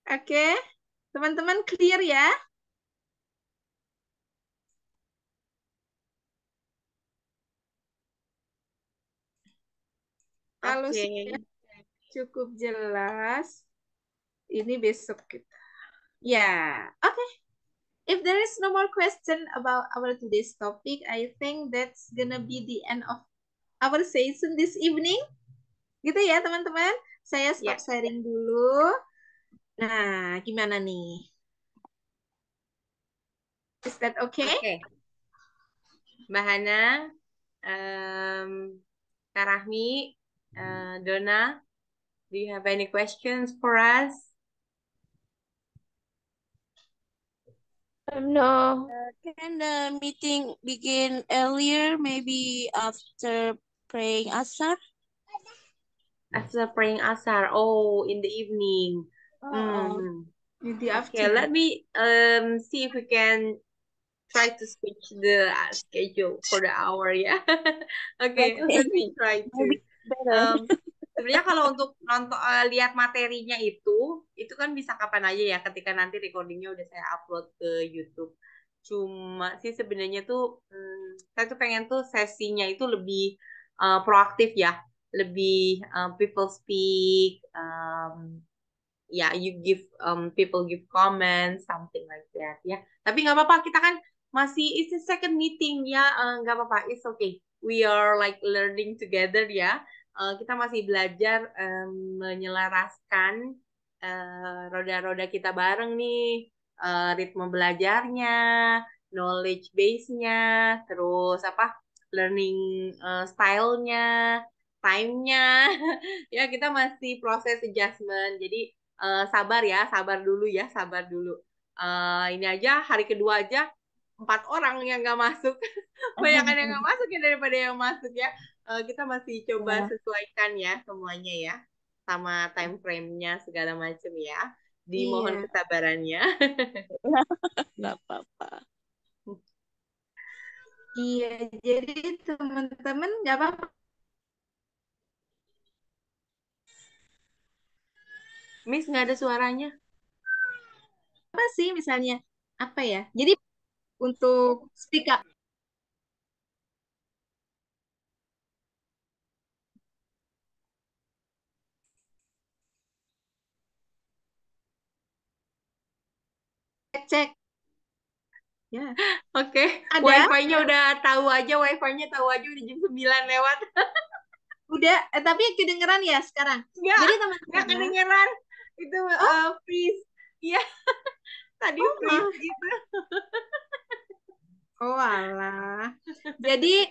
oke. Teman-teman clear ya? Kalau Oke. sudah cukup jelas, ini besok kita. Ya, oke. If there is no more question about our today's topic, I think that's gonna be the end of our session this evening. Gitu ya, teman-teman. Saya stop Ya. sharing dulu. Nah, gimana nih? Is that okay? Oke. Mbak Hana, Kak Rahmi, Donna, do you have any questions for us? No. Can the meeting begin earlier, maybe after praying Asar? After praying Asar. Oh, in the evening. Uh-uh. In the Okay, afternoon. let me see if we can try to switch the schedule for the hour ya. Okay, let me try to. Maybe better. Sebenarnya kalau untuk nonton lihat materinya itu kan bisa kapan aja ya, ketika nanti recordingnya udah saya upload ke YouTube. Cuma sih sebenarnya tuh saya tuh pengen tuh sesinya itu lebih proaktif ya, lebih people speak, ya you give people give comments something like that ya. Tapi nggak apa-apa, kita kan masih it's a second meeting ya, nggak apa-apa, it's okay. We are like learning together ya. Kita masih belajar menyelaraskan roda-roda kita bareng nih, ritme belajarnya, knowledge base-nya, terus apa learning style-nya, time-nya. Ya kita masih proses adjustment. Jadi sabar ya, sabar dulu ya, sabar dulu. Ini aja hari kedua aja 4 orang yang nggak masuk, banyakan yang nggak masuk ya daripada yang masuk ya. Kita masih coba Ya, sesuaikan ya semuanya ya, sama time frame-nya segala macam ya. Dimohon Iya. kesabarannya. nggak apa-apa. Iya, jadi teman-teman nggak apa-apa Miss nggak ada suaranya. sih misalnya apa ya. Jadi untuk speak up, cek ya. Oke, Ada, wifi-nya udah tahu aja, wifi-nya tahu aja udah jam 9 lewat. udah, tapi kedengeran ya sekarang. Nggak, Jadi nggak teman-teman, kedengeran. Itu oh, freeze. Iya, tadi oh, freeze gitu. oh alah. Jadi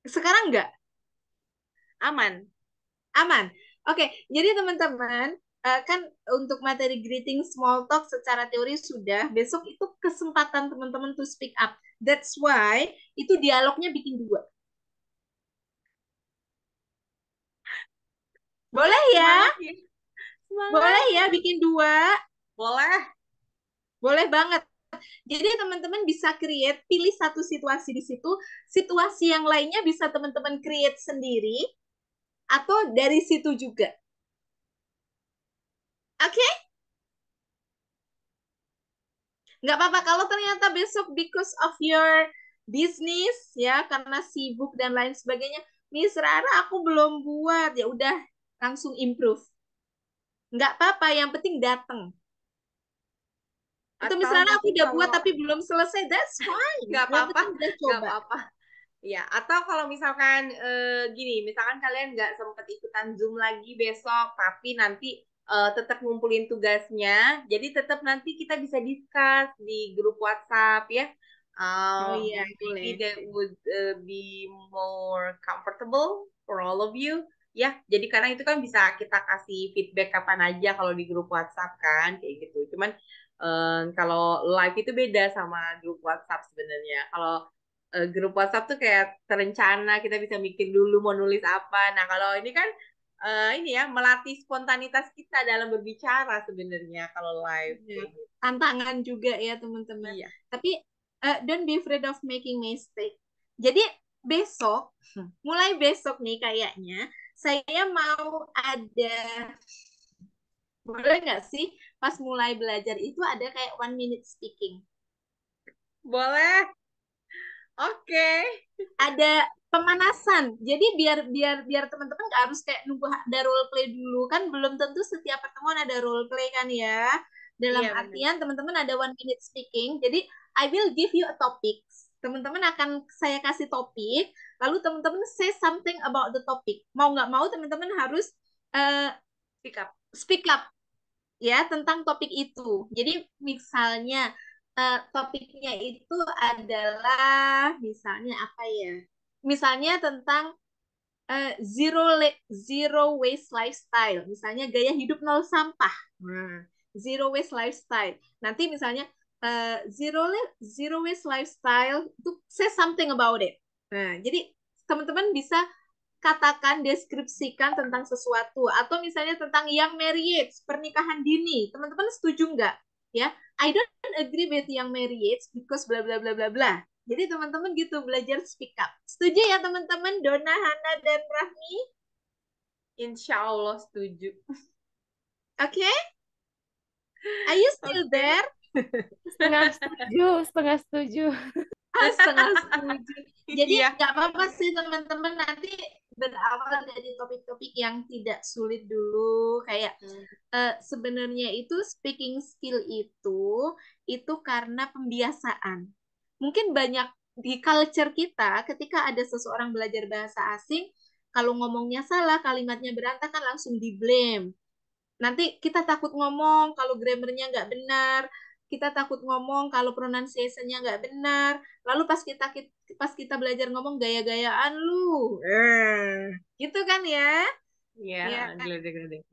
sekarang nggak Aman. aman. Oke, jadi teman-teman kan untuk materi greeting small talk secara teori sudah. Besok itu kesempatan teman-teman to speak up. That's why itu dialognya bikin 2. Boleh ya? Semangat ya. Semangat. Boleh ya bikin 2? Boleh. Boleh banget. Jadi teman-teman bisa create, pilih satu situasi di situ, situasi yang lainnya bisa teman-teman create sendiri, atau dari situ juga. Oke? Okay? Nggak apa-apa kalau ternyata besok because of your business, ya, karena sibuk dan lain sebagainya, Miss Rara aku belum buat, ya udah langsung improve. Nggak apa-apa, yang penting datang. Itu Miss Atau Rara aku mungkin udah buat kalau tapi belum selesai, that's fine. nggak Yang apa-apa, penting udah nggak coba. apa-apa. Ya, atau kalau misalkan gini, misalkan kalian nggak sempet ikutan Zoom lagi besok, tapi nanti tetap ngumpulin tugasnya, jadi tetap nanti kita bisa discuss di grup WhatsApp ya. Oh iya, Maybe boleh. that would be more comfortable for all of you. Ya, jadi karena itu kan bisa kita kasih feedback kapan aja kalau di grup WhatsApp kan, kayak gitu. Cuman Kalau live itu beda sama grup WhatsApp sebenarnya. Kalau grup WhatsApp tuh kayak terencana, kita bisa mikir dulu mau nulis apa. Nah, kalau ini kan ini ya melatih spontanitas kita dalam berbicara sebenarnya kalau live Ya, kayak gitu. tantangan juga ya teman-teman. Iya. Tapi don't be afraid of making mistake. Jadi besok, mulai besok nih kayaknya, saya mau ada, boleh nggak sih pas mulai belajar itu ada kayak 1 minute speaking. Boleh. Oke. Ada pemanasan. Jadi biar biar biar teman-teman nggak harus kayak nunggu ada role play dulu kan belum tentu setiap pertemuan ada role play kan ya. Dalam Iya, benar. artian teman-teman ada 1 minute speaking. Jadi I will give you a topic. Teman-teman akan saya kasih topik, lalu teman-teman say something about the topic. Mau nggak mau teman-teman harus Speak up. speak up ya tentang topik itu. Jadi misalnya topiknya itu adalah misalnya apa ya? Misalnya tentang zero waste lifestyle. Misalnya gaya hidup nol sampah. Nah, zero waste lifestyle. Nanti misalnya zero waste lifestyle itu say something about it. Nah, jadi teman-teman bisa katakan, deskripsikan tentang sesuatu atau misalnya tentang young marriage, pernikahan dini. Teman-teman setuju nggak? Ya, I don't agree with young marriage because bla bla bla bla bla. Jadi teman-teman gitu belajar speak up. Setuju ya teman-teman Dona, Hana dan Rahmi? Insya Allah setuju. Oke? Are you still Oke. there? Setengah setuju, setengah setuju. Setengah setuju. Jadi Iya. nggak apa-apa sih teman-teman, nanti berawal dari topik-topik yang tidak sulit dulu. Kayak sebenarnya itu speaking skill itu karena pembiasaan. Mungkin banyak di culture kita ketika ada seseorang belajar bahasa asing, kalau ngomongnya salah, kalimatnya berantakan langsung di blame. Nanti kita takut ngomong kalau grammarnya nggak benar, kita takut ngomong kalau pronunciation-nya nggak benar. Lalu pas kita belajar ngomong gaya-gayaan lu, gitu kan ya? Iya, Ya, geledek-geledek.